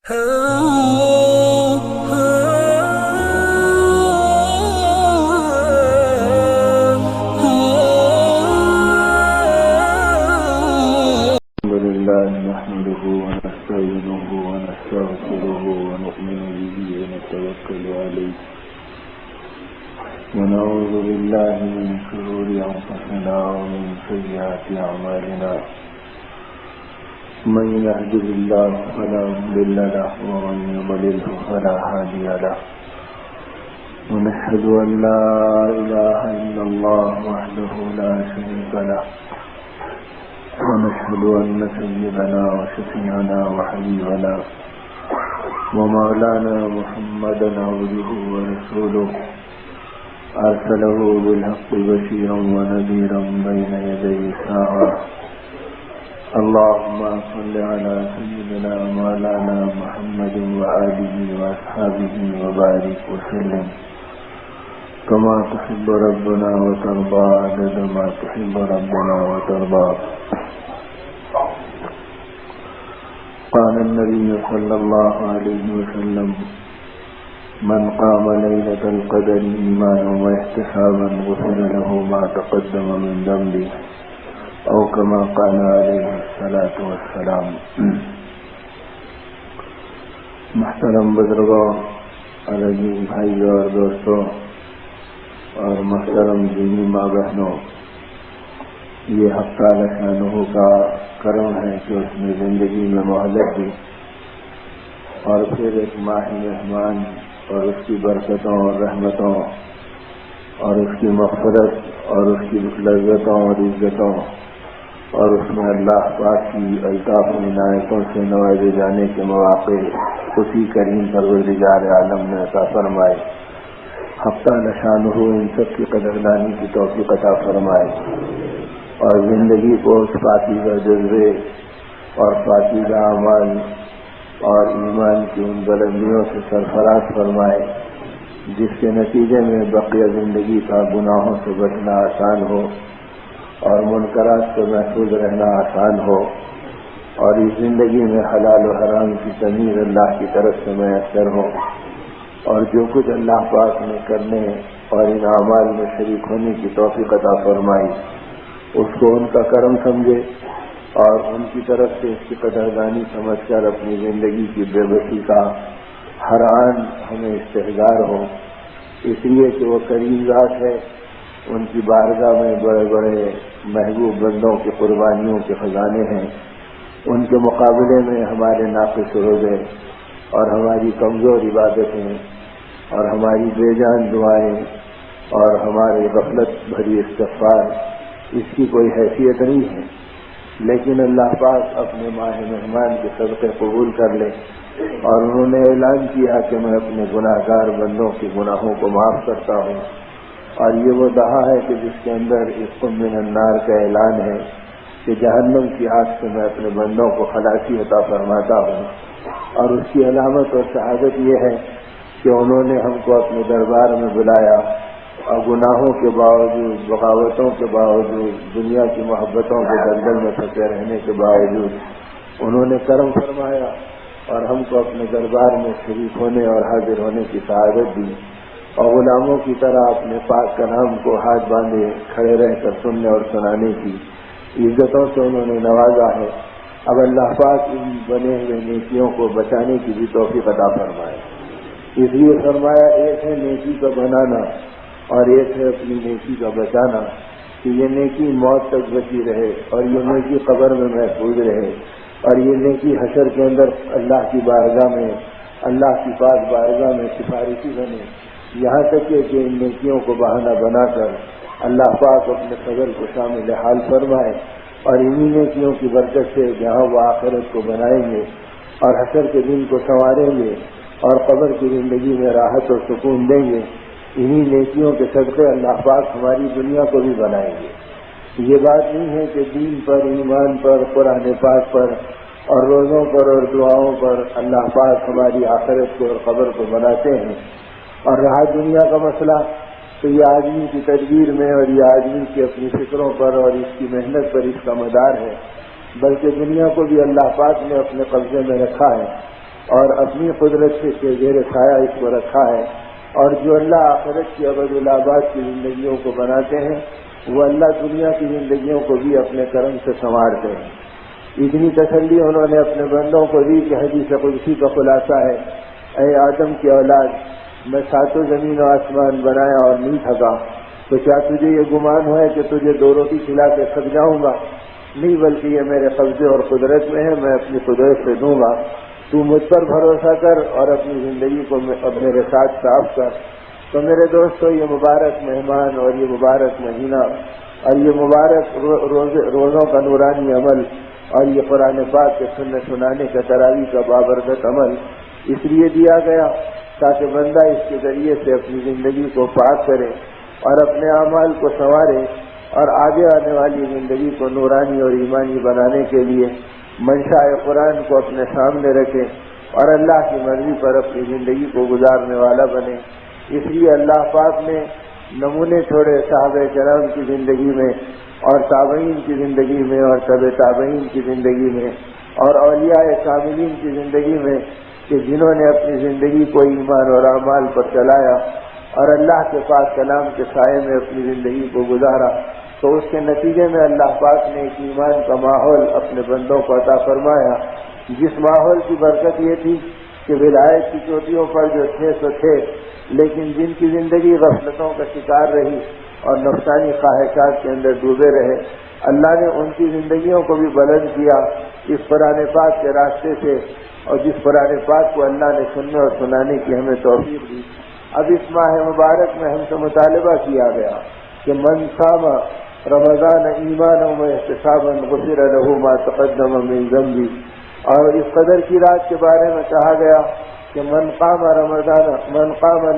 لله نحمده ونستعينه ونستغفره ونؤمن به ونتوكل عليه ونعوذ بالله من شرور أنفسنا ومن سيئات أعمالنا من يهده الله فلا مضل له ومن يضلل فلا هادي له ونشهد أن لا إله إلا الله وحده لا شريك له ونشهد أن سيدنا وشفيعنا وحبيبنا ومولانا محمدا عبده ورسوله أرسله بالحق بشيرا ونذيرا بين يدي الساعة اللهم صل على سيدنا مولانا محمد وآله وأصحابه وبارك وسلم كما تحب ربنا وترضى عدد ما تحب ربنا وترضى. قال النبي صلى الله عليه وسلم من قام ليلة القدر إيمانا واحتسابا غفر له ما تقدم من ذنبه أو كما قال عليه الصلاة والسلام. محترم بزرگوں، عزیز بھائیوں اور دوستوں اور محترم دینی ماں بہنوں، یہ ہفتہ شانہ کا کرم ہے کہ اس نے زندگی میں مہلت دی اور پھر ایک ماہ مہمان اور اس کی برکتوں اور رحمتوں اور اس کی مغفرت اور اس کی لذتوں اور عزتوں اور اس میں اللہ پاک کی الطاف و عنایتوں سے نوازے جانے کے مواقع اسی کریم پروردگار عالم نے عطا فرمائے. ہفتہ نشانہ ان سب کی قدردانی کی توفیق عطا فرمائے اور زندگی کو اس پاکیزہ جذبے اور پاکیزہ اعمال اور ایمان کی ان بلندیوں سے سرفراز فرمائے جس کے نتیجے میں بقیہ زندگی کا گناہوں سے بچنا آسان ہو اور منکرات سے محفوظ رہنا آسان ہو اور اس زندگی میں حلال و حرام کی تمیز اللہ کی طرف سے میسر ہو اور جو کچھ اللہ پاک نے کرنے اور ان اعمال میں شریک ہونے کی توفیق عطا فرمائی اس کو ان کا کرم سمجھے اور ان کی طرف سے اس کی قدردانی سمجھ کر اپنی زندگی کی بے بسی کا ہر آن ہمیں استحضار ہو، اس لیے کہ وہ کریم ذات ہے. ان کی بارگاہ میں بڑے بڑے محبوب بندوں کی قربانیوں کے خزانے ہیں. ان کے مقابلے میں ہمارے ناقص روزے اور ہماری کمزور عبادتیں اور ہماری بے جان دعائیں اور ہماری غفلت بھری استغفار اس کی کوئی حیثیت نہیں ہے. لیکن اللہ پاک اپنے ماہ مہمان کے صدقے قبول کر لے اور انہوں نے اعلان کیا کہ میں اپنے گناہ گار بندوں کے گناہوں کو معاف کرتا ہوں اور یہ وہ دہا ہے کہ جس کے اندر عتق من النار کا اعلان ہے کہ جہنم کی آگ سے میں اپنے بندوں کو خلاصی عطا فرماتا ہوں. اور اس کی علامت اور شہادت یہ ہے کہ انہوں نے ہم کو اپنے دربار میں بلایا اور گناہوں کے باوجود، بغاوتوں کے باوجود، دنیا کی محبتوں کے دلدل میں پھنسے رہنے کے باوجود انہوں نے کرم فرمایا اور ہم کو اپنے دربار میں شریک ہونے اور حاضر ہونے کی سعادت دی اور غلاموں کی طرح اپنے پاک کلام کو ہاتھ باندھے کھڑے رہ کر سننے اور سنانے کی عزتوں سے انہوں نے نوازا ہے. اب اللہ پاک ان بنے ہوئے نیکیوں کو بچانے کی بھی توفیق عطا فرمائے. اس لیے فرمایا ایک ہے نیکی کا بنانا اور ایک ہے اپنی نیکی کا بچانا کہ یہ نیکی موت تک بچی رہے اور یہ نیکی قبر میں محفوظ رہے اور یہ نیکی حشر کے اندر اللہ کی بارگاہ میں، اللہ کی پاک بارگاہ میں سفارشی بنے، یہاں تک کہ ان نیکیوں کو بہانہ بنا کر اللہ پاک اپنے فضل کو شامل حال فرمائے اور انہی نیکیوں کی برکت سے جہاں وہ آخرت کو بنائیں گے اور حشر کے دن کو سنواریں گے اور قبر کی زندگی میں راحت اور سکون دیں گے، انہی نیکیوں کے صدقے اللہ پاک ہماری دنیا کو بھی بنائیں گے. یہ بات نہیں ہے کہ دین پر، ایمان پر، قرآن پاک پر اور روزوں پر اور دعاؤں پر اللہ پاک ہماری آخرت کو اور قبر کو بناتے ہیں اور رہا دنیا کا مسئلہ تو یہ آدمی کی تدبیر میں اور یہ آدمی کی اپنی فکروں پر اور اس کی محنت پر اس کا مدار ہے. بلکہ دنیا کو بھی اللہ پاک نے اپنے قبضے میں رکھا ہے اور اپنی قدرت کے زیر سایہ اس کو رکھا ہے، اور جو اللہ آخرت کی ابدالآباد کی زندگیوں کو بناتے ہیں وہ اللہ دنیا کی زندگیوں کو بھی اپنے کرم سے سنوارتے ہیں۔ اتنی تسلی انہوں نے اپنے بندوں کو دی کہ حدیث قدسی کا خلاصہ ہے، اے آدم کی اولاد، میں ساتوں زمین و آسمان بنایا اور نہیں تھکا، تو کیا تجھے یہ گمان ہے کہ تجھے 2 روٹی کھلا کے تھک جاؤں گا؟ نہیں، بلکہ یہ میرے قبضے اور قدرت میں ہے، میں اپنی قدرت سے دوں گا۔ تو مجھ پر بھروسہ کر اور اپنی زندگی کو میرے ساتھ صاف کر۔ تو میرے دوستو، یہ مبارک مہمان اور یہ مبارک مہینہ اور یہ مبارک روزوں کا نورانی عمل اور یہ قرآن پاک کے سنانے کا تراویح کا بابرکت عمل اس لیے دیا گیا تاکہ بندہ اس کے ذریعے سے اپنی زندگی کو پاک کرے اور اپنے اعمال کو سنوارے اور آگے آنے والی زندگی کو نورانی اور ایمانی بنانے کے لیے منشاء قرآن کو اپنے سامنے رکھے اور اللہ کی مرضی پر اپنی زندگی کو گزارنے والا بنے۔ اس لیے اللہ پاک نے نمونے چھوڑے صحابہ کرام کی زندگی میں اور تابعین کی زندگی میں اور تبع تابعین کی زندگی میں اور اولیاء کاملین کی زندگی میں کہ جنہوں نے اپنی زندگی کو ایمان اور اعمال پر چلایا اور اللہ کے پاک کلام کے سائے میں اپنی زندگی کو گزارا، تو اس کے نتیجے میں اللہ پاک نے ایک ایمان کا ماحول اپنے بندوں کو عطا فرمایا، جس ماحول کی برکت یہ تھی کہ ولایت کی چوٹیوں پر جو تھے سو تھے، لیکن جن کی زندگی غفلتوں کا شکار رہی اور نفسانی خواہشات کے اندر ڈوبے رہے، اللہ نے ان کی زندگیوں کو بھی بلند کیا اس قرآن پاک کے راستے سے، اور جس قرآن پاک کو اللہ نے سننے اور سنانے کی ہمیں توفیق دی۔ اب اس ماہ مبارک میں ہم سے مطالبہ کیا گیا کہ من صام رمضان ایمانا و احتسابا غفر له ما تقدم من ذنبه، اور اس قدر کی رات کے بارے میں کہا گیا کہ من قام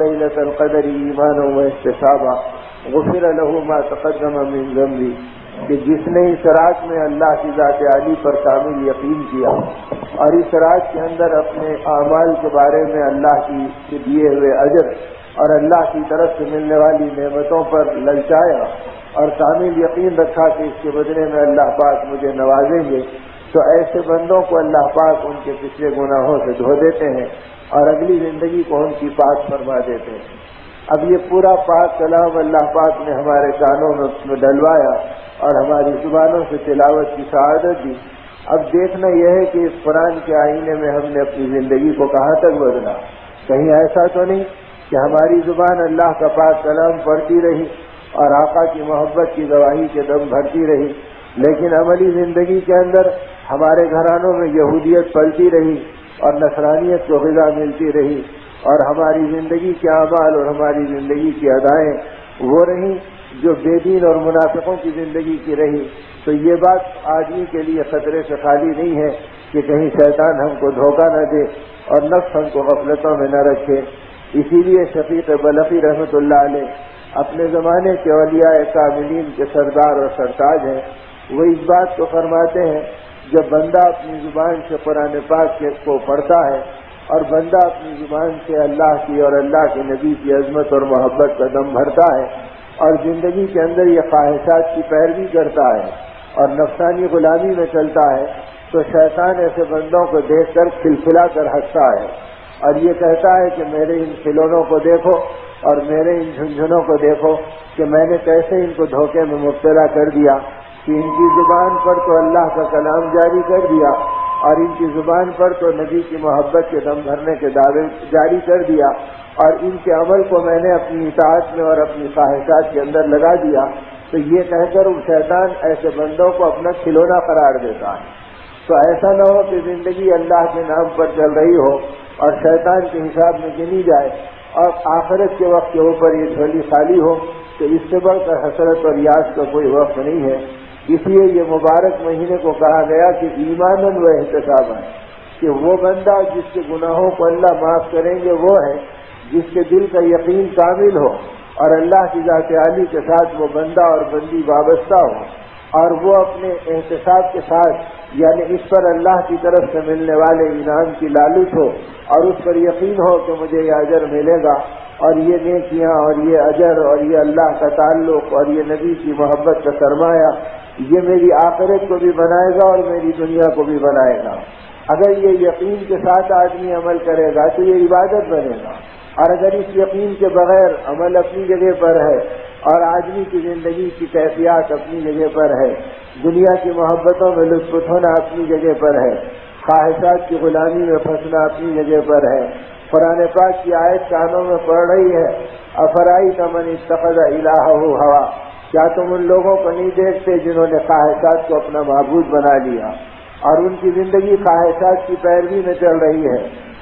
لیلۃ القدر ایمانا و احتسابا غفر له ما تقدم من ذنبه، کہ جس نے اس رات میں اللہ کی ذات عالی پر کامل یقین کیا اور اس رات کے اندر اپنے اعمال کے بارے میں اللہ کی دیے ہوئے اجر اور اللہ کی طرف سے ملنے والی نعمتوں پر للچایا اور کامل یقین رکھا کہ اس کے بدلے میں اللہ پاک مجھے نوازیں گے، تو ایسے بندوں کو اللہ پاک ان کے پچھلے گناہوں سے دھو دیتے ہیں اور اگلی زندگی کو ان کی پاک فرما دیتے ہیں۔ اب یہ پورا پاک کلام اللہ پاک نے ہمارے کانوں میں ڈلوایا اور ہماری زبانوں سے تلاوت کی سعادت دی۔ اب دیکھنا یہ ہے کہ اس قرآن کے آئینے میں ہم نے اپنی زندگی کو کہاں تک بدلا۔ کہیں ایسا تو نہیں کہ ہماری زبان اللہ کا پاک کلام پڑھتی رہی اور آقا کی محبت کی گواہی کے دم بھرتی رہی، لیکن عملی زندگی کے اندر ہمارے گھرانوں میں یہودیت پلتی رہی اور نصرانیت کو غذا ملتی رہی، اور ہماری زندگی کے اعمال اور ہماری زندگی کی ادائیں وہ رہیں جو بے دین اور منافقوں کی زندگی کی رہی، تو یہ بات آدمی کے لیے خطرے سے خالی نہیں ہے کہ کہیں شیطان ہم کو دھوکہ نہ دے اور نفس ہم کو غفلتوں میں نہ رکھے۔ اسی لیے شفیق بلخی رحمۃ اللہ علیہ اپنے زمانے کے اولیاء کاملین کے سردار اور سرتاج ہیں، وہ اس بات کو فرماتے ہیں جب بندہ اپنی زبان سے قرآن پاک کو پڑھتا ہے اور بندہ اپنی زبان سے اللہ کی اور اللہ کے نبی کی عظمت اور محبت کا دم بھرتا ہے اور زندگی کے اندر یہ خواہشات کی پیروی کرتا ہے اور نفسانی غلامی میں چلتا ہے، تو شیطان ایسے بندوں کو دیکھ کر کھلکھلا کر ہنستا ہے اور یہ کہتا ہے کہ میرے ان کھلونوں کو دیکھو اور میرے ان جھنجھنوں کو دیکھو کہ میں نے کیسے ان کو دھوکے میں مبتلا کر دیا کہ ان کی زبان پر تو اللہ کا کلام جاری کر دیا اور ان کی زبان پر تو نبی کی محبت کے دم بھرنے کے دعوے جاری کر دیا، اور ان کے عمل کو میں نے اپنی اطاعت میں اور اپنی خواہشات کے اندر لگا دیا، تو یہ کہہ کر شیطان ایسے بندوں کو اپنا کھلونا قرار دیتا ہے۔ تو ایسا نہ ہو کہ زندگی اللہ کے نام پر چل رہی ہو اور شیطان کے حساب میں گنی جائے اور آخرت کے وقت کے اوپر یہ جھولی خالی ہو، تو اس سے بڑھ کر حسرت اور یاس کا کوئی وقت نہیں ہے۔ اس لیے یہ مبارک مہینے کو کہا گیا کہ ایماناً و احتساباً، کہ وہ بندہ جس کے گناہوں کو اللہ معاف کریں گے وہ ہے جس کے دل کا یقین کامل ہو اور اللہ کی ذات عالی کے ساتھ وہ بندہ اور بندی وابستہ ہو، اور وہ اپنے احتساب کے ساتھ یعنی اس پر اللہ کی طرف سے ملنے والے انعام کی لالچ ہو اور اس پر یقین ہو کہ مجھے یہ اجر ملے گا اور یہ نیکیاں اور یہ اجر اور یہ اللہ کا تعلق اور یہ نبی کی محبت کا سرمایہ یہ میری آخرت کو بھی بنائے گا اور میری دنیا کو بھی بنائے گا۔ اگر یہ یقین کے ساتھ آدمی عمل کرے گا تو یہ عبادت بنے گا، اور اگر اس یقین کے بغیر عمل اپنی جگہ پر ہے اور آدمی کی زندگی کی کیفیات اپنی جگہ پر ہے، دنیا کی محبتوں میں لطف اٹھانا اپنی جگہ پر ہے، خواہشات کی غلامی میں پھنسنا اپنی جگہ پر ہے، قرآن پاک کی آیت کانوں میں پڑ رہی ہے، افرائیت من اتخذ الہہ ہوا، کیا تم ان لوگوں کو نہیں دیکھتے جنہوں نے خواہشات کو اپنا معبود بنا لیا اور ان کی زندگی خواہشات کی پیروی میں چل رہی ہے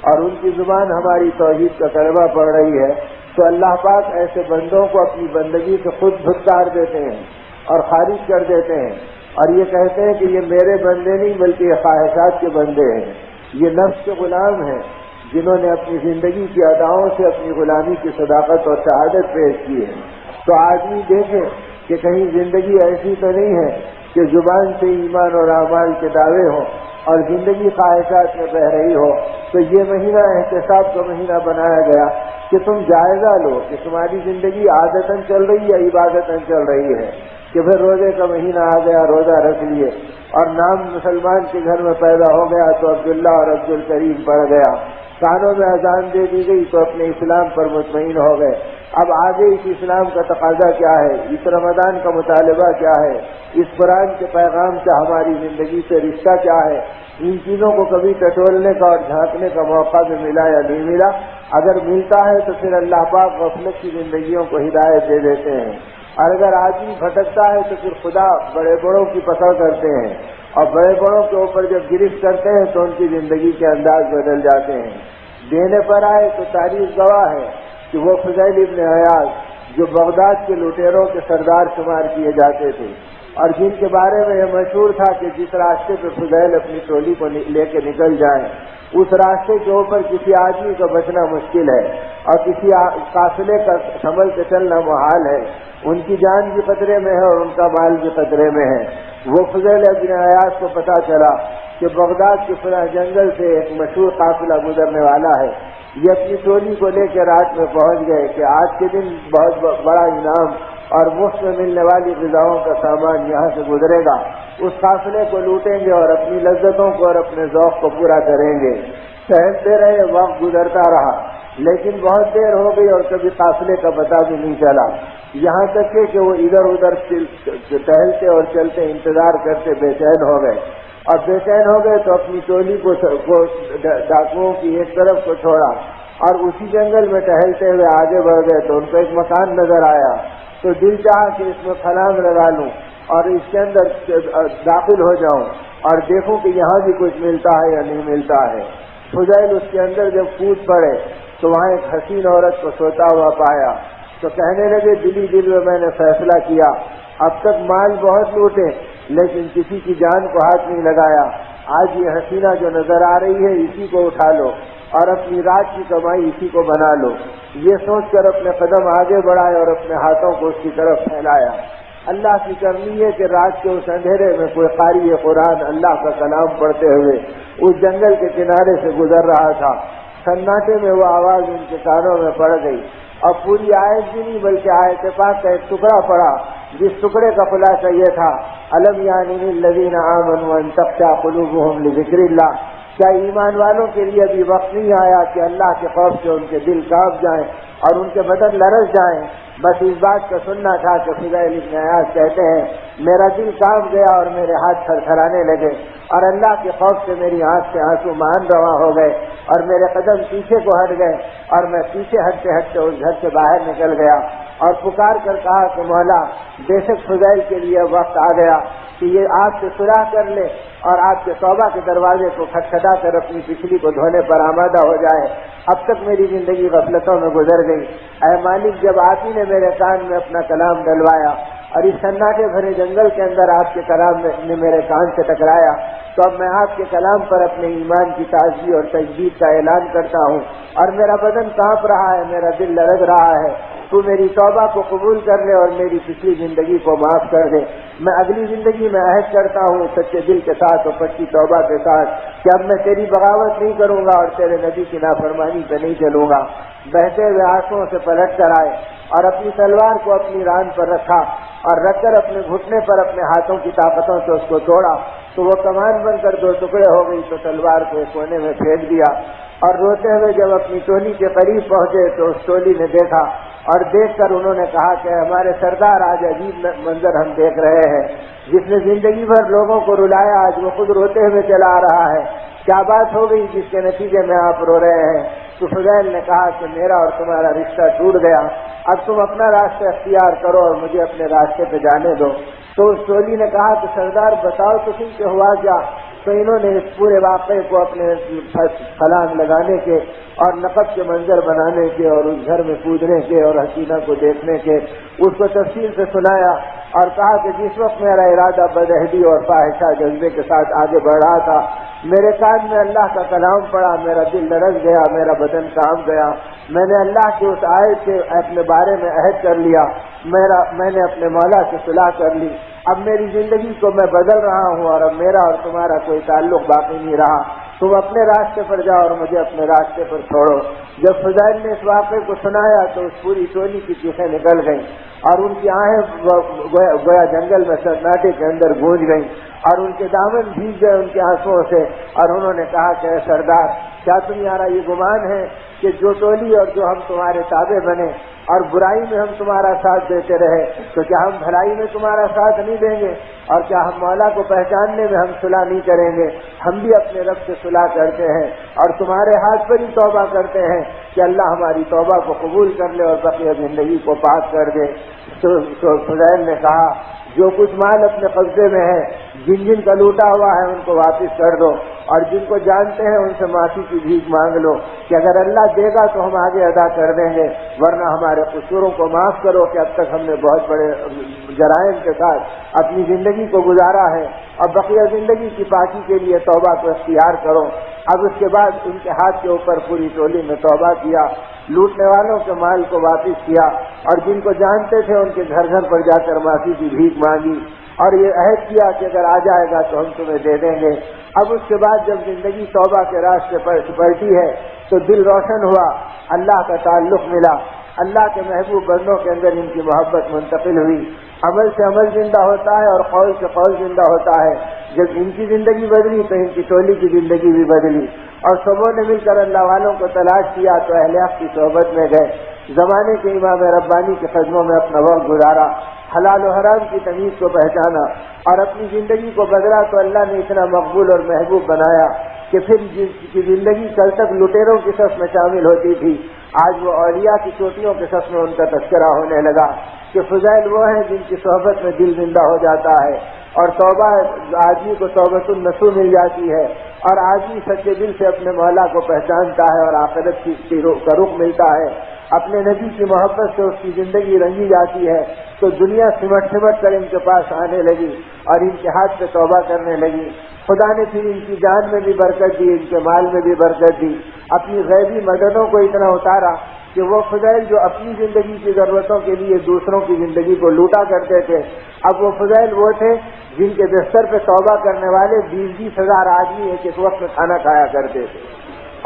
اور ان کی زبان ہماری توحید کا کلمہ پڑھ رہی ہے، تو اللہ پاک ایسے بندوں کو اپنی بندگی سے خود دھتکار دیتے ہیں اور خارج کر دیتے ہیں، اور یہ کہتے ہیں کہ یہ میرے بندے نہیں بلکہ یہ خواہشات کے بندے ہیں، یہ نفس کے غلام ہیں جنہوں نے اپنی زندگی کی اداؤں سے اپنی غلامی کی صداقت اور شہادت پیش کی ہے۔ تو آدمی دیکھے کہ کہیں زندگی ایسی تو نہیں ہے کہ زبان سے ایمان اور اعمال کے دعوے ہوں اور زندگی خواہشات میں بہ رہی ہو۔ تو یہ مہینہ احتساب کا مہینہ بنایا گیا کہ تم جائزہ لو کہ تمہاری زندگی عادتاً چل رہی ہے، عبادتاً چل رہی ہے، کہ پھر روزے کا مہینہ آ گیا، روزہ رکھ لیے، اور نام مسلمان کے گھر میں پیدا ہو گیا تو عبداللہ اور عبد الکریم پڑھ گیا، کانوں میں اذان دے دی گئی تو اپنے اسلام پر مطمئن ہو گئے۔ اب آگے اس اسلام کا تقاضا کیا ہے، اس رمضان کا مطالبہ کیا ہے، اس قرآن کے پیغام سے ہماری زندگی سے رشتہ کیا ہے، ان چیزوں کو کبھی ٹٹولنے کا اور جھانکنے کا موقع بھی ملا یا نہیں ملا؟ اگر ملتا ہے تو پھر اللہ پاک غفلت کی زندگیوں کو ہدایت دے دیتے ہیں، اور اگر آدمی بھٹکتا ہے تو پھر خدا بڑے بڑوں کی پکڑ کرتے ہیں، اور بڑے بڑوں کے اوپر جب گرفت کرتے ہیں تو ان کی زندگی کے انداز بدل جاتے ہیں۔ دینے پر آئے تو تاریخ گواہ ہے کہ وہ فضیل ابن عیاض جو بغداد کے لٹیروں کے سردار شمار کیے جاتے تھے، اور جن کے بارے میں یہ مشہور تھا کہ جس راستے پہ فضیل اپنی ٹولی کو لے کے نکل جائیں اس راستے کے اوپر کسی آدمی کا بچنا مشکل ہے اور کسی قافلے کا سنبھل کے چلنا محال ہے، ان کی جان بھی خطرے میں ہے اور ان کا مال بھی خطرے میں ہے۔ وہ فضیل ابن عیاض کو پتہ چلا کہ بغداد کے فلاں جنگل سے ایک مشہور قافلہ گزرنے والا ہے، یہ اپنی ٹولی کو لے کے رات میں پہنچ گئے کہ آج کے دن بہت بڑا انعام اور مفت میں ملنے والی غذاؤں کا سامان یہاں سے گزرے گا، اس قافلے کو لوٹیں گے اور اپنی لذتوں کو اور اپنے ذوق کو پورا کریں گے۔ ٹہلتے رہے، وقت گزرتا رہا، لیکن بہت دیر ہو گئی اور کبھی قافلے کا پتہ بھی نہیں چلا، یہاں تک کہ وہ ادھر ادھر ٹہلتے اور چلتے انتظار کرتے بے چین ہو گئے، اور بے چین ہو گئے تو اپنی ٹولی کو ڈاکوؤں کی ایک طرف کو چھوڑا اور اسی جنگل میں ٹہلتے ہوئے آگے بڑھ گئے تو ان کو ایک مکان نظر آیا، تو دل چاہا کہ اس میں پھلانگ لگا لوں اور اس کے اندر داخل ہو جاؤں اور دیکھوں کہ یہاں بھی کچھ ملتا ہے یا نہیں ملتا ہے۔ فضیل اس کے اندر جب کود پڑے تو وہاں ایک حسین عورت کو سوتا ہوا پایا، تو کہنے لگے دلی دل میں میں نے فیصلہ کیا، اب تک مال بہت لوٹے لیکن کسی کی جان کو ہاتھ نہیں لگایا، آج یہ حسینہ جو نظر آ رہی ہے اسی کو اٹھا لو اور اپنی رات کی کمائی اسی کو بنا لو۔ یہ سوچ کر اپنے قدم آگے بڑھائے اور اپنے ہاتھوں کو اس کی طرف پھیلایا۔ اللہ کی کرنی ہے کہ رات کے اس اندھیرے میں کوئی قاری قرآن اللہ کا کلام پڑھتے ہوئے اس جنگل کے کنارے سے گزر رہا تھا، سناٹے میں وہ آواز ان کے کانوں میں پڑ گئی، اور پوری آیت بھی نہیں بلکہ آیت پاک کا ایک ٹکڑا پڑا جس ٹکڑے کا خلاصہ یہ تھا، الم یعنی للذین آمنوا ان تخشع قلوبهم لذکر اللہ، کیا ایمان والوں کے لیے ابھی وقت نہیں آیا کہ اللہ کے خوف سے ان کے دل کانپ جائیں اور ان کے بدن لرز جائیں؟ بس اس بات کا سننا تھا کہ فضیل ابن عیاض کہتے ہیں میرا دل کانپ گیا اور میرے ہاتھ تھرتھرانے لگے اور اللہ کے خوف سے میری آنکھ سے آنسو مان رواں ہو گئے اور میرے قدم پیچھے کو ہٹ گئے اور میں پیچھے ہٹتے ہٹتے اس گھر سے باہر نکل گیا اور پکار کر کہا کہ مولا بے شک فضیل کے لیے وقت آ گیا کہ یہ آپ سے صلح کر لے اور آپ کے توبہ کے دروازے کو کھٹکھٹا کر اپنی پچھلی کو دھونے پر آمادہ ہو جائے، اب تک میری زندگی غفلتوں میں گزر گئی۔ اے مالک، جب آپ ہی نے میرے کان میں اپنا کلام ڈلوایا اور اس سناٹے بھرے جنگل کے اندر آپ کے کلام نے میرے کان سے ٹکرایا، تو اب میں آپ کے کلام پر اپنے ایمان کی تازگی اور تجدید کا اعلان کرتا ہوں اور میرا بدن کانپ رہا ہے، میرا دل لرز رہا ہے۔ تو میری توبہ کو قبول کر لے اور میری پچھلی زندگی کو معاف کر دے۔ میں اگلی زندگی میں عہد کرتا ہوں سچے دل کے ساتھ اور پکی توبہ کے ساتھ کہ اب میں تیری بغاوت نہیں کروں گا اور تیرے نبی کی نافرمانی پہ نہیں چلوں گا۔ بہتے ہوئے آنسوؤں سے پلٹ کر آئے اور اپنی تلوار کو اپنی ران پر رکھا اور رکھ کر اپنے گھٹنے پر اپنے ہاتھوں کی طاقتوں سے اس کو توڑا تو وہ کمان بن کر 2 ٹکڑے ہو گئی، تو تلوار کو ایک کونے میں پھینک دیا اور روتے ہوئے جب اپنی ٹولی کے قریب پہنچے تو اس ٹولی نے دیکھا اور دیکھ کر انہوں نے کہا کہ ہمارے سردار آج عجیب منظر ہم دیکھ رہے ہیں، جس نے زندگی بھر لوگوں کو رلایا آج وہ خود روتے ہوئے چلا آ رہا ہے، کیا بات ہو گئی جس کے نتیجے میں آپ رو رہے ہیں؟ تو فضیل نے کہا کہ میرا اور تمہارا رشتہ ٹوٹ گیا، اب تم اپنا راستہ اختیار کرو اور مجھے اپنے راستے پہ جانے دو۔ تو اس ٹولی نے کہا کہ سردار بتاؤ تو تم کہ ہوا کیا؟ تو انہوں نے اس پورے واقعے کو اپنے چھلانگ لگانے کے اور نقب کے منظر بنانے کے اور اس گھر میں کودنے کے اور حسینہ کو دیکھنے کے اس کو تفصیل سے سنایا اور کہا کہ جس وقت میرا ارادہ بدعہدی اور فاحشہ جذبے کے ساتھ آگے بڑھ رہا تھا، میرے کان میں اللہ کا کلام پڑا، میرا دل لرز گیا، میرا بدن کانپ گیا، میں نے اللہ کی اس آیت سے اپنے بارے میں عہد کر لیا، میں نے اپنے مولا سے صلح کر لی، اب میری زندگی کو میں بدل رہا ہوں اور اب میرا اور تمہارا کوئی تعلق باقی نہیں رہا، تم اپنے راستے پر جاؤ اور مجھے اپنے راستے پر چھوڑو۔ جب فضیل نے اس واقعے کو سنایا تو اس پوری ٹولی کی چیخیں نکل گئیں اور ان کی آہیں گویا جنگل میں سناٹے کے اندر گونج گئیں اور ان کے دامن بھیگ گئے ان کے آنسوؤں سے، اور انہوں نے کہا کہ اے سردار، کیا تمہارا یہ گمان ہے کہ جو ٹولی اور جو ہم تمہارے تابع بنے اور برائی میں ہم تمہارا ساتھ دیتے رہے تو کیا ہم بھلائی میں تمہارا ساتھ نہیں دیں گے؟ اور کیا ہم مولا کو پہچاننے میں ہم صلح نہیں کریں گے؟ ہم بھی اپنے رب سے صلح کرتے ہیں اور تمہارے ہاتھ پر ہی توبہ کرتے ہیں کہ اللہ ہماری توبہ کو قبول کر لے اور بقیہ زندگی کو پاک کر دے۔ تو فضیل نے کہا جو کچھ مال اپنے قبضے میں ہے، جن جن کا لوٹا ہوا ہے ان کو واپس کر دو، اور جن کو جانتے ہیں ان سے معافی کی بھیک مانگ لو کہ اگر اللہ دے گا تو ہم آگے ادا کر دیں گے، ورنہ ہمارے قصوروں کو معاف کرو کہ اب تک ہم نے بہت بڑے جرائم کے ساتھ اپنی زندگی کو گزارا ہے، اب بقیہ زندگی کی پاکی کے لیے توبہ کو اختیار کرو۔ اب اس کے بعد ان کے ہاتھ کے اوپر پوری ٹولی نے توبہ کیا، لوٹنے والوں کے مال کو واپس کیا اور جن کو جانتے تھے ان کے گھر گھر پر جا کر معافی کی بھیک مانگی اور یہ عہد کیا کہ اگر آ جائے گا تو ہم تمہیں دے دیں گے۔ اب اس کے بعد جب زندگی توبہ کے راستے پر پلٹی ہے تو دل روشن ہوا، اللہ کا تعلق ملا، اللہ کے محبوب بندوں کے اندر ان کی محبت منتقل ہوئی، عمل سے عمل زندہ ہوتا ہے اور قول سے قول زندہ ہوتا ہے۔ جب ان کی زندگی بدلی تو ان کی ٹولی کی زندگی بھی بدلی، اور سبوں نے مل کر اللہ والوں کو تلاش کیا تو اہل حق کی صحبت میں گئے، زمانے کے امام ربانی کے قدموں میں اپنا وقت گزارا، حلال و حرام کی تمیز کو پہچانا اور اپنی زندگی کو بدلا تو اللہ نے اتنا مقبول اور محبوب بنایا کہ پھر جس کی زندگی کل تک لٹیروں کی صف میں شامل ہوتی تھی آج وہ اولیاء کی چوٹیوں کے صف میں ان کا تذکرہ ہونے لگا کہ فضائل وہ ہیں جن کی صحبت میں دل زندہ ہو جاتا ہے اور توبہ آدمی کو توبۃ النصوح مل جاتی ہے اور آدمی سچے دل سے اپنے مولا کو پہچانتا ہے اور آخرت کا رخ ملتا ہے، اپنے نبی کی محبت سے اس کی زندگی رنگی جاتی ہے تو دنیا سمٹ کر ان کے پاس آنے لگی اور ان کے ہاتھ سے توبہ کرنے لگی۔ خدا نے پھر ان کی جان میں بھی برکت دی، ان کے مال میں بھی برکت دی، اپنی غیبی مددوں کو اتنا اتارا کہ وہ فضائل جو اپنی زندگی کی ضرورتوں کے لیے دوسروں کی زندگی کو لوٹا کرتے تھے، اب وہ فضائل وہ تھے جن کے بستر پہ توبہ کرنے والے 20-20 ہزار آدمی ایک ایک وقت میں کھانا کھایا کرتے تھے۔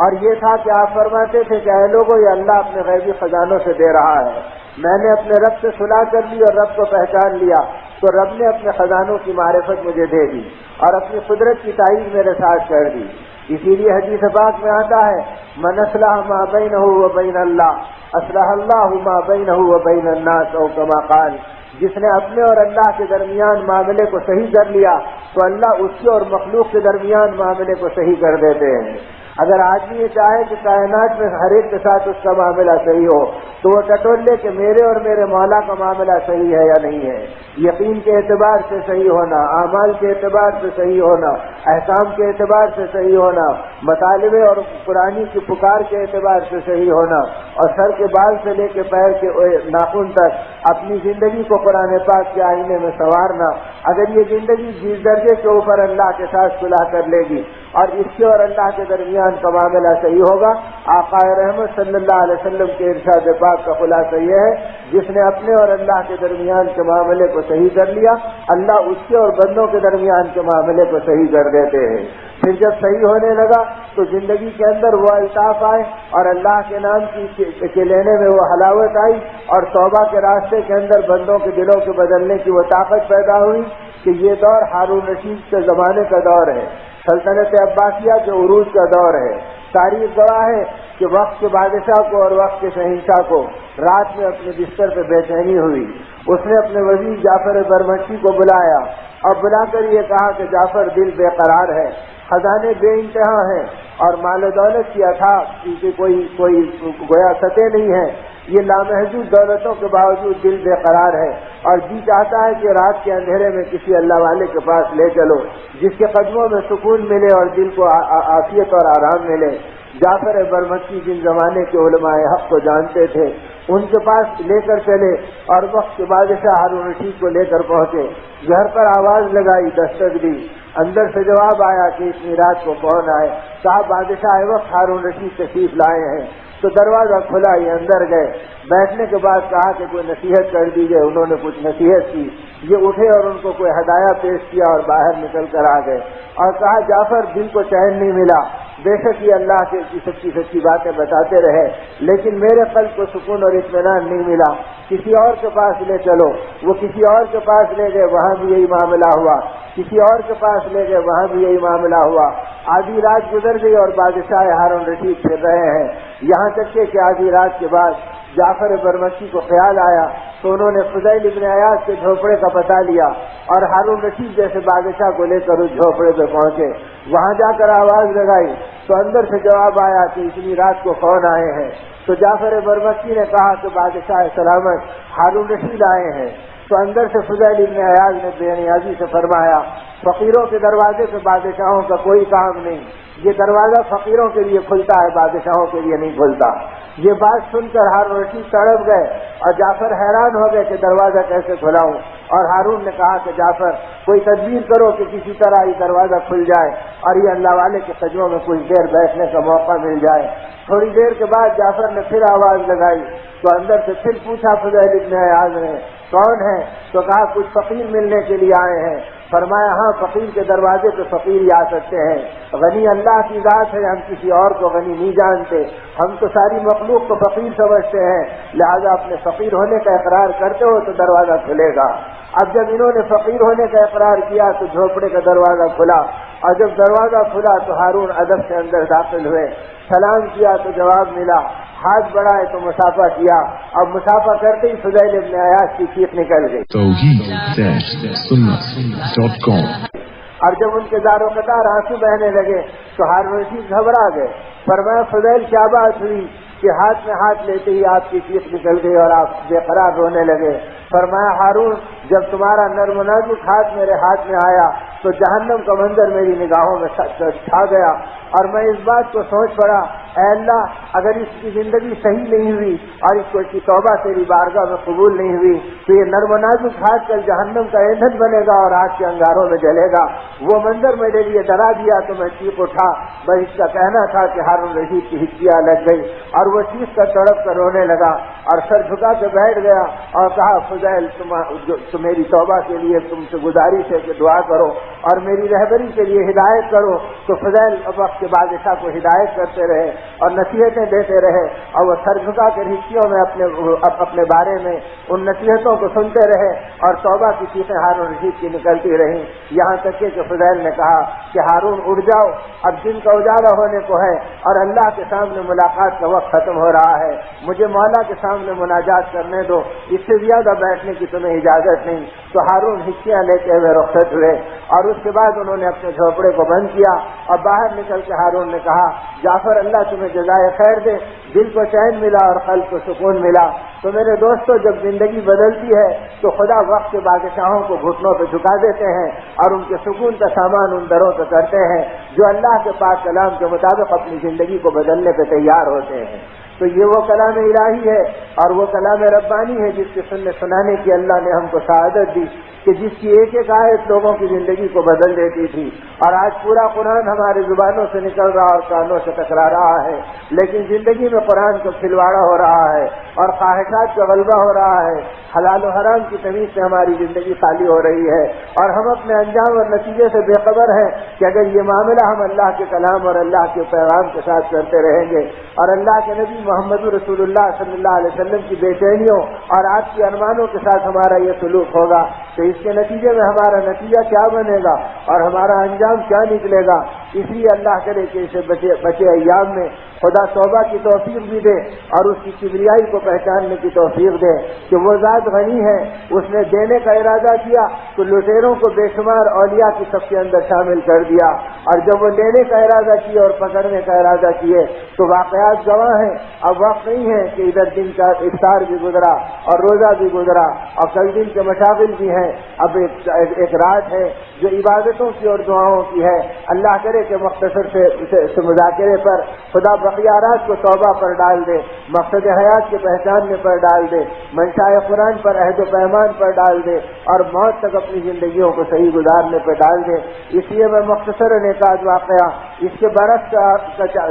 اور یہ تھا کہ آپ فرماتے تھے کہ اے لوگوں یہ اللہ اپنے غیبی خزانوں سے دے رہا ہے، میں نے اپنے رب سے صلح کر لی اور رب کو پہچان لیا تو رب نے اپنے خزانوں کی معرفت مجھے دے دی اور اپنی قدرت کی تائید میرے ساتھ کر دی۔ اسی لیے حدیث پاک میں آتا ہے من اصلح ما بینہ و بین اللہ اصلح اللہ ما بینہ و بین الناس او کما قال، جس نے اپنے اور اللہ کے درمیان معاملے کو صحیح کر لیا تو اللہ اس کے اور مخلوق کے درمیان معاملے کو صحیح کر دیتے ہیں۔ اگر آدمی یہ چاہے کہ کائنات میں ہر ایک کے ساتھ اس کا معاملہ صحیح ہو تو وہ ٹٹول لے کہ میرے اور میرے مولا کا معاملہ صحیح ہے یا نہیں ہے، یقین کے اعتبار سے صحیح ہونا، اعمال کے اعتبار سے صحیح ہونا، احکام کے اعتبار سے صحیح ہونا، مطالبے اور قرآنی کی پکار کے اعتبار سے صحیح ہونا، اور سر کے بال سے لے کے پیر کے ناخن تک اپنی زندگی کو قرآن پاک کے آئینے میں سنوارنا۔ اگر یہ زندگی جس درجے کے اوپر اللہ کے ساتھ صلح کر لے گی اور اس کے اور اللہ کے درمیان کا معاملہ صحیح ہوگا، آقا رحمت صلی اللہ علیہ وسلم کے ارشاد پاک کا خلاصہ یہ ہے جس نے اپنے اور اللہ کے درمیان کے معاملے کو صحیح کر لیا اللہ اس کے اور بندوں کے درمیان کے معاملے کو صحیح کر دیتے ہیں۔ پھر جب صحیح ہونے لگا تو زندگی کے اندر وہ الطاف آئے اور اللہ کے نام کے لینے میں وہ حلاوت آئی اور توبہ کے راستے کے اندر بندوں کے دلوں کے بدلنے کی وہ طاقت پیدا ہوئی کہ یہ دور ہارون رشید کے زمانے کا دور ہے، سلطنت عباسیہ کے عروج کا دور ہے۔ تاریخ گواہ ہے کہ وقت کے بادشاہ کو اور وقت کے شہنشاہ کو رات میں اپنے بستر پہ بے چینی ہوئی۔ اس نے اپنے وزیر جعفر برمکی کو بلایا اور بلا کر یہ کہا کہ جعفر دل بے قرار ہے، خزانے بے انتہا ہیں اور مال و دولت کی اتھاہ کی کوئی گویا سطح نہیں ہے، یہ لامحدود دولتوں کے باوجود دل بے قرار ہے اور جی چاہتا ہے کہ رات کے اندھیرے میں کسی اللہ والے کے پاس لے چلو جس کے قدموں میں سکون ملے اور دل کو عافیت اور آرام ملے۔ جعفر برمکی جن زمانے کے علماء حق کو جانتے تھے ان کے پاس لے کر چلے اور وقت کے بادشاہ ہارون رشید کو لے کر پہنچے، گھر پر آواز لگائی، دستک دی، اندر سے جواب آیا کہ اتنی رات کو کون آئے؟ کہا بادشاہ وقت ہارون رشید تشریف لائے ہیں۔ تو دروازہ کھلا، یہ اندر گئے، بیٹھنے کے بعد کہا کہ کوئی نصیحت کر دیجیے، انہوں نے کچھ نصیحت کی، یہ اٹھے اور ان کو کوئی ہدایہ پیش کیا اور باہر نکل کر آ گئے اور کہا جعفر دل کو چین نہیں ملا، بے شک یہ اللہ کی سچی باتیں بتاتے رہے لیکن میرے قلب کو سکون اور اطمینان نہیں ملا، کسی اور کے پاس لے چلو۔ وہ کسی اور کے پاس لے گئے، وہاں بھی یہی معاملہ ہوا، کسی اور کے پاس لے گئے، وہاں بھی یہی معاملہ ہوا۔ آدھی رات گزر گئی اور بادشاہ ہارون رشید پھر رہے ہیں، یہاں تک کہ آدھی رات کے بعد جعفر برمکی کو خیال آیا تو انہوں نے فضیل ابن عیاض کے جھوپڑے کا پتہ لیا اور ہارون رشید جیسے بادشاہ کو لے کر اس جھوپڑے پہ پہنچے، وہاں جا کر آواز لگائی تو اندر سے جواب آیا کہ اتنی رات کو کون آئے ہیں؟ تو جعفر برمکی نے کہا کہ بادشاہ سلامت ہارون رشید آئے ہیں۔ تو اندر سے فضیل ابن عیاض نے بے نیازی سے فرمایا فقیروں کے دروازے پہ بادشاہوں کا کوئی کام نہیں، یہ دروازہ فقیروں کے لیے کھلتا ہے، بادشاہوں کے لیے نہیں کھلتا۔ یہ بات سن کر ہارون رشید تڑپ گئے اور جعفر حیران ہو گئے کہ دروازہ کیسے کھلاؤں، اور ہارون نے کہا کہ جعفر کوئی تدبیر کرو کہ کسی طرح یہ دروازہ کھل جائے اور یہ اللہ والے کے قدموں میں کچھ دیر بیٹھنے کا موقع مل جائے۔ تھوڑی دیر کے بعد جعفر نے پھر آواز لگائی تو اندر سے پھر پوچھا فضیل ابن عیاض نے کون ہے؟ تو کہا کچھ فقیر ملنے کے لیے آئے ہیں۔ فرمایا ہاں فقیر کے دروازے پہ فقیر ہی آ سکتے ہیں، غنی اللہ کی ذات ہے، ہم کسی اور کو غنی نہیں جانتے، ہم تو ساری مخلوق کو فقیر سمجھتے ہیں، لہذا اپنے فقیر ہونے کا اقرار کرتے ہو تو دروازہ کھلے گا۔ اب جب انہوں نے فقیر ہونے کا اقرار کیا تو جھوپڑے کا دروازہ کھلا اور جب دروازہ کھلا تو ہارون ادب سے اندر داخل ہوئے، سلام کیا تو جواب ملا، ہاتھ بڑھائے تو مسافہ کیا، اب مسافہ کرتے ہی فضیل ابن عیاض کی چیخ نکل گئی۔ اور جب ان کے دار و قطار آنسو بہنے لگے تو ہارون رشید گھبرا گئے، فرمایا فضیل کیا بات ہوئی کہ ہاتھ میں ہاتھ لیتے ہی آپ کی چیخ نکل گئی اور آپ بے قرار رونے لگے؟ فرمایا ہارون جب تمہارا نرم و نازک ہاتھ میرے ہاتھ میں آیا تو جہنم کا منظر میری نگاہوں میں چھا گیا اور میں اس بات کو سوچ پڑا اے اللہ اگر اس کی زندگی صحیح نہیں ہوئی اور اس کو اس کی توبہ تیری بارگاہ میں قبول نہیں ہوئی تو یہ نرم و نازک ہاتھ کل جہنم کا ایندھن بنے گا اور آگ کے انگاروں میں جلے گا۔ وہ منظر میرے لیے ڈرا دیا تو میں چیخ اٹھا، بس اس کا کہنا تھا کہ ہارون رشید کی ہچکیاں لگ گئی اور وہ چیخ کر تڑپ کر رونے لگا اور سر جھکا کے بیٹھ گیا اور کہا فضیل تم میری توبہ کے لیے تم سے گزارش ہے کہ دعا کرو اور میری رہبری کے لیے ہدایت کرو۔ تو فضیل وقت کے بادشاہ کو ہدایت کرتے رہے اور نصیحتیں دیتے رہے اور وہ سر جھکا کے ہچکیوں میں اپنے بارے میں ان نصیحتوں کو سنتے رہے اور توبہ کی چیخیں ہارون رشید کی نکلتی رہیں، یہاں تک کہ فضیل نے کہا کہ ہارون اٹھ جاؤ، اب دن کا اجالا ہونے کو ہے اور اللہ کے سامنے ملاقات کا وقت ختم ہو رہا ہے، مجھے مولا کے سامنے مناجات کرنے دو، اس سے زیادہ بیٹھنے کی تمہیں اجازت نہیں۔ تو ہارون ہچکیاں لیتے ہوئے رخصت ہوئے اور اس کے بعد انہوں نے اپنے جھوپڑے کو بند کیا اور باہر نکل کے ہارون نے کہا جعفر اللہ تمہیں جزائے خیر دے، دل کو چین ملا اور قلب کو سکون ملا۔ تو میرے دوستو جب زندگی بدلتی ہے تو خدا وقت کے بادشاہوں کو گھٹنوں پہ جھکا دیتے ہیں اور ان کے سکون کا سامان ان دروں پہ کرتے ہیں جو اللہ کے پاک کلام کے مطابق اپنی زندگی کو بدلنے پہ تیار ہوتے ہیں۔ تو یہ وہ کلام الہی ہے اور وہ کلام ربانی ہے جس کے سنانے کی اللہ نے ہم کو سعادت دی کہ جس کی ایک ایک آیت لوگوں کی زندگی کو بدل دیتی تھی، اور آج پورا قرآن ہماری زبانوں سے نکل رہا اور کانوں سے ٹکرا رہا ہے، لیکن زندگی میں قرآن کو کھلواڑا ہو رہا ہے اور خواہشات کا غلبہ ہو رہا ہے، حلال و حرام کی تمیز سے ہماری زندگی خالی ہو رہی ہے، اور ہم اپنے انجام اور نتیجے سے بے خبر ہیں کہ اگر یہ معاملہ ہم اللہ کے کلام اور اللہ کے پیغام کے ساتھ کرتے رہیں گے اور اللہ کے نبی محمد رسول اللہ صلی اللہ علیہ وسلم کی بے چینیوں اور آپ کی ارمانوں کے ساتھ ہمارا یہ سلوک ہوگا تو اس کے نتیجے میں ہمارا نتیجہ کیا بنے گا اور ہمارا انجام کیا نکلے گا۔ اس لیے اللہ کرے کہ اسے بچے ایام میں خدا توبہ کی توفیق بھی دے اور اس کی کبریائی کو پہچاننے کی توفیق دے کہ وہ ذات غنی ہے، اس نے دینے کا ارادہ کیا تو لٹیروں کو بے شمار اولیاء کی صف کے اندر شامل کر دیا، اور جب وہ لینے کا ارادہ کیے اور پکڑنے کا ارادہ کیے تو واقعات گواہ ہیں۔ اب وقت نہیں ہے کہ ادھر دن کا افطار بھی گزرا اور روزہ بھی گزرا اور کل دن کے مشاغل بھی ہیں، اب ایک رات ہے جو عبادتوں کی اور دعاؤں کی ہے۔ اللہ کرے کہ مختصر سے مذاکرے پر خدا بقیہ رات کو توبہ پر ڈال دے، مقصد حیات کے پہچاننے پر ڈال دے، منشاء قرآن پر عہد و پیمان پر ڈال دے اور موت تک اپنی زندگیوں کو صحیح گزارنے پر ڈال دے۔ اس لیے میں مختصر ایک آدھ واقعہ اس کے برعکس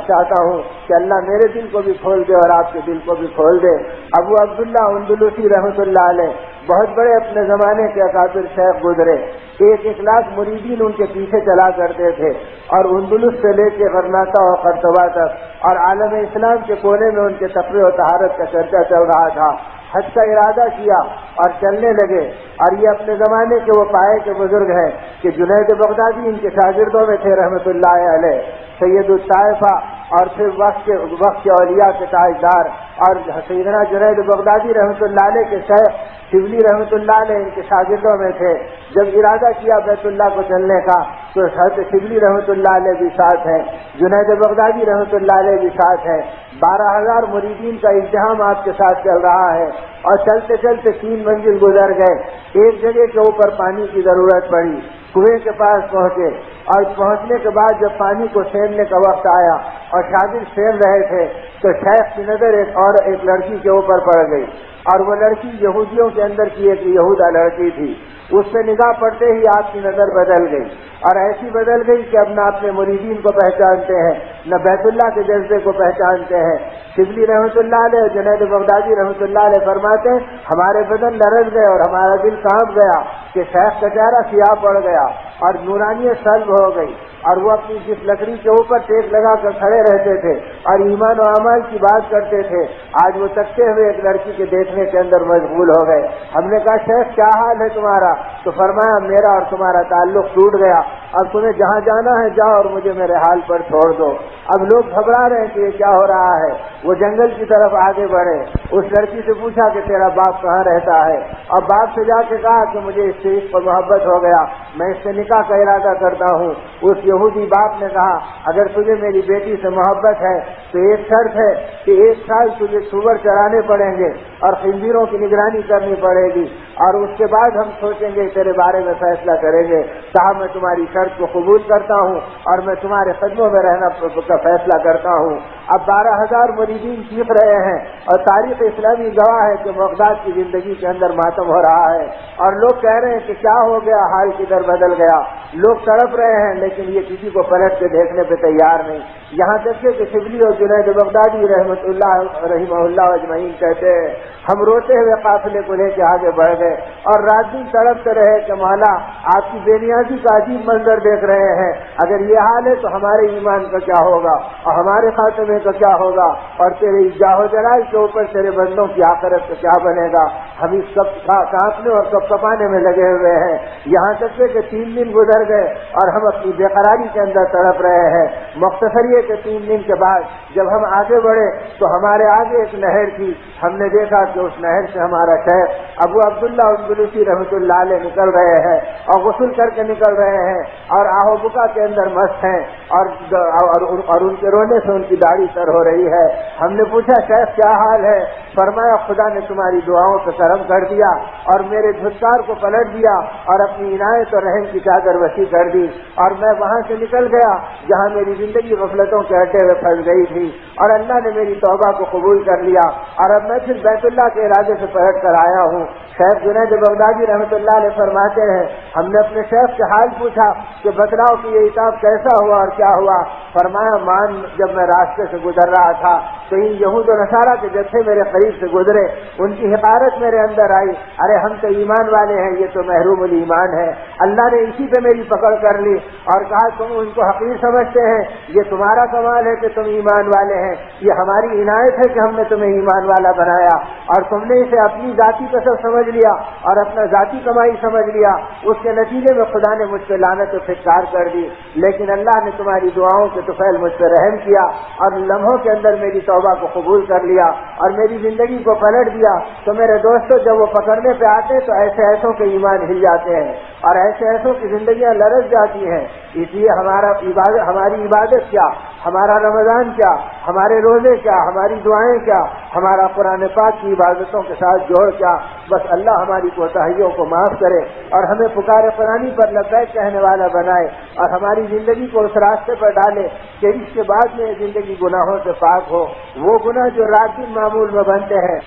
چاہتا ہوں کہ اللہ میرے دل کو بھی کھول دے اور آپ کے دل کو بھی کھول دے۔ ابو عبداللہ اندلسی رحمۃ اللہ علیہ بہت بڑے اپنے زمانے کے اکابر شیخ گزرے، 1,00,000 مریدین ان کے پیچھے چلا کرتے تھے، اور اندلس سے لے کے غرناطہ اور قرطبہ تک اور عالم اسلام کے کونے میں ان کے تقوی و طہارت کا چرچا چل رہا تھا۔ حج کا ارادہ کیا اور چلنے لگے، اور یہ اپنے زمانے کے وہ پائے کے بزرگ ہیں کہ جنید بغدادی ان کے شاگردوں میں تھے رحمۃ اللہ علیہ، سید الطائفہ اور پھر وقت کے اولیاء کے تاجدار، اور سیدنا جنید بغدادی رحمۃ اللہ علیہ کے شیخ شبلی رحمۃ اللہ علیہ ان کے شاگردوں میں تھے۔ جب ارادہ کیا بیت اللہ کو چلنے کا تو حضرت شبلی رحمۃ اللہ علیہ بھی ساتھ ہیں، جنید بغدادی رحمۃ اللہ علیہ بھی ساتھ ہیں، 12,000 مریدین کا اجتماع آپ کے ساتھ چل رہا ہے، اور چلتے چلتے 3 منزل گزر گئے، ایک جگہ کے اوپر پانی کی ضرورت پڑی، کنویں کے پاس پہنچے، اور پہنچنے کے بعد جب پانی کو سیننے کا وقت آیا اور شاگرد سین رہے تھے تو شیخ کی نظر ایک لڑکی کے اوپر پڑ گئی، اور وہ لڑکی یہودیوں کے اندر کی ایک یہودا لڑکی تھی۔ اس پہ نگاہ پڑتے ہی آپ کی نظر بدل گئی، اور ایسی بدل گئی کہ اب نہ اپنے مریدین کو پہچانتے ہیں نہ بیت اللہ کے جذبے کو پہچانتے ہیں۔ شبلی رحمۃ اللہ علیہ جنید بغدادی رحمۃ اللہ علیہ فرماتے ہیں ہمارے بدن لرز گئے اور ہمارا دل کانپ گیا کہ شیخ کا چہرہ سیاہ پڑ گیا اور نورانیت سلب ہو گئی، اور وہ اپنی جس لکڑی کے اوپر ٹیک لگا کر کھڑے رہتے تھے اور ایمان و اعمال کی بات کرتے تھے، آج وہ تکتے ہوئے ایک لڑکی کے دیکھنے کے اندر مشغول ہو گئے۔ ہم نے کہا شیخ کیا حال ہے تمہارا؟ تو فرمایا میرا اور تمہارا تعلق ٹوٹ گیا، اب تمہیں جہاں جانا ہے جاؤ اور مجھے میرے حال پر چھوڑ دو۔ اب لوگ گھبرا رہے ہیں کہ یہ کیا ہو رہا ہے، وہ جنگل کی طرف آگے بڑھے، اس لڑکی سے پوچھا کہ تیرا باپ کہاں رہتا ہے، اور باپ سے جا کے کہا کہ مجھے اس سے اس پر محبت ہو گیا، میں اس سے نکاح کا ارادہ کرتا ہوں۔ اس یہودی باپ نے کہا اگر تجھے میری بیٹی سے محبت ہے تو ایک شرط ہے کہ 1 سال تجھے سور چرانے پڑیں گے اور خنزیروں کی نگرانی کرنی پڑے گی، اور اس کے بعد ہم سوچیں گے تیرے بارے میں فیصلہ کریں گے۔ صاحب میں تمہاری شرط کو قبول کرتا ہوں اور میں تمہارے قدموں میں رہنا کا فیصلہ کرتا ہوں۔ اب 12,000 مریدین چیخ رہے ہیں، اور تاریخ اسلامی گواہ ہے کہ مقداد کی زندگی کے اندر ماتم ہو رہا ہے، اور لوگ کہہ رہے ہیں کہ کیا ہو گیا، حال کدھر بدل گیا۔ لوگ تڑپ رہے ہیں لیکن یہ کسی کو پلٹ کے دیکھنے پہ تیار نہیں، یہاں تک کہ شبلی اور جنید بغدادی رحمۃ اللہ اجمعین کہتے ہیں ہم روتے ہوئے قافلے کو لے کے آگے بڑھ گئے اور رات دن تڑپتے رہے کہ مولا آپ کی بے نیازی کا عجیب منظر دیکھ رہے ہیں، اگر یہ حال ہے تو ہمارے ایمان کا کیا ہوگا اور ہمارے خاتمے کا کیا ہوگا، اور تیرے جاہ و جلال کے اوپر تیرے بندوں کی آخرت کا کیا بنے گا۔ ہم اس سب کانپنے اور کپ کپانے میں لگے ہوئے ہیں، یہاں تک کہ 3 دن گزر گئے اور ہم اپنی بے قراری کے اندر تڑپ رہے ہیں۔ مختصریے کے 3 دن کے بعد جب ہم آگے بڑھے تو ہمارے آگے ایک نہر تھی، ہم نے دیکھا کہ اس نہر سے ہمارا شیخ ابو عبداللہ اندلسی رحمۃ اللہ علیہ نکل رہے ہیں اور غسل کر کے نکل رہے ہیں اور آہو بکا کے اندر مست ہیں، اور ان کے رونے سے ان کی داڑھی سر ہو رہی ہے۔ ہم نے پوچھا شیخ کیا حال ہے؟ فرمایا خدا نے تمہاری دعاؤں سے کرم کر دیا اور میرے دھتکار کو پلٹ دیا اور اپنی عنایت اور رحم کی چادر وسیع کر دی، اور میں وہاں سے نکل گیا جہاں میری زندگی غفلتوں کے اڈے میں پھنس گئی تھی، اور اللہ نے میری توبہ کو قبول کر لیا، اور اب میں پھر بیت اللہ کے ارادے سے پلٹ کر آیا ہوں۔ شیخ جنید بغدادی رحمۃ اللہ علیہ فرماتے ہیں، ہم نے اپنے شیخ سے حال پوچھا کہ بتلاؤ کہ یہ عتاب کیسا ہوا اور کیا ہوا؟ فرمایا مان جب میں راستے سے گزر رہا تھا تو ان یہود و نصارہ کے جتھے میرے قریب سے گزرے، ان کی حقارت میرے اندر آئی، ارے ہم تو ایمان والے ہیں، یہ تو محروم الایمان ہے۔ اللہ نے اسی پہ میری پکڑ کر لی اور کہا تم ان کو حقیر سمجھتے ہیں، یہ تمہارا کمال ہے کہ تم ایمان والے ہیں، یہ ہماری عنایت ہے کہ ہم نے تمہیں ایمان والا بنایا، اور تم نے اسے اپنی ذاتی کسب سمجھ لیا اور اپنا ذاتی کمائی سمجھ لیا، اس کے نتیجے میں خدا نے مجھ پہ لعنت و پھٹکار کر دی، لیکن اللہ نے تمہاری دعاؤں کے طفیل مجھ پہ رحم کیا اور لمحوں کے اندر میری توبہ کو قبول کر لیا اور میری زندگی کو پلٹ دیا۔ تو میرے دوستو، جب وہ پکڑنے پہ آتے تو ایسے ایسوں کے ایمان ہل جاتے ہیں اور ایسے ایسوں کی زندگیاں لرز جاتی ہیں۔ اس لیے ہماری عبادت کیا، ہمارا رمضان کیا، ہمارے روزے کیا، ہماری دعائیں کیا، ہمارا قرآن پاک کی عبادتوں کے ساتھ جوڑ کیا، بس اللہ ہماری کوتاہیوں کو معاف کرے اور ہمیں پکار قرآنی پر لبیک کہنے والا بنائے اور ہماری زندگی کو اس راستے پر ڈالے کہ اس کے بعد میں زندگی گناہوں سے پاک ہو۔ وہ گناہ جو رات دن معمول میں بنتے ہیں،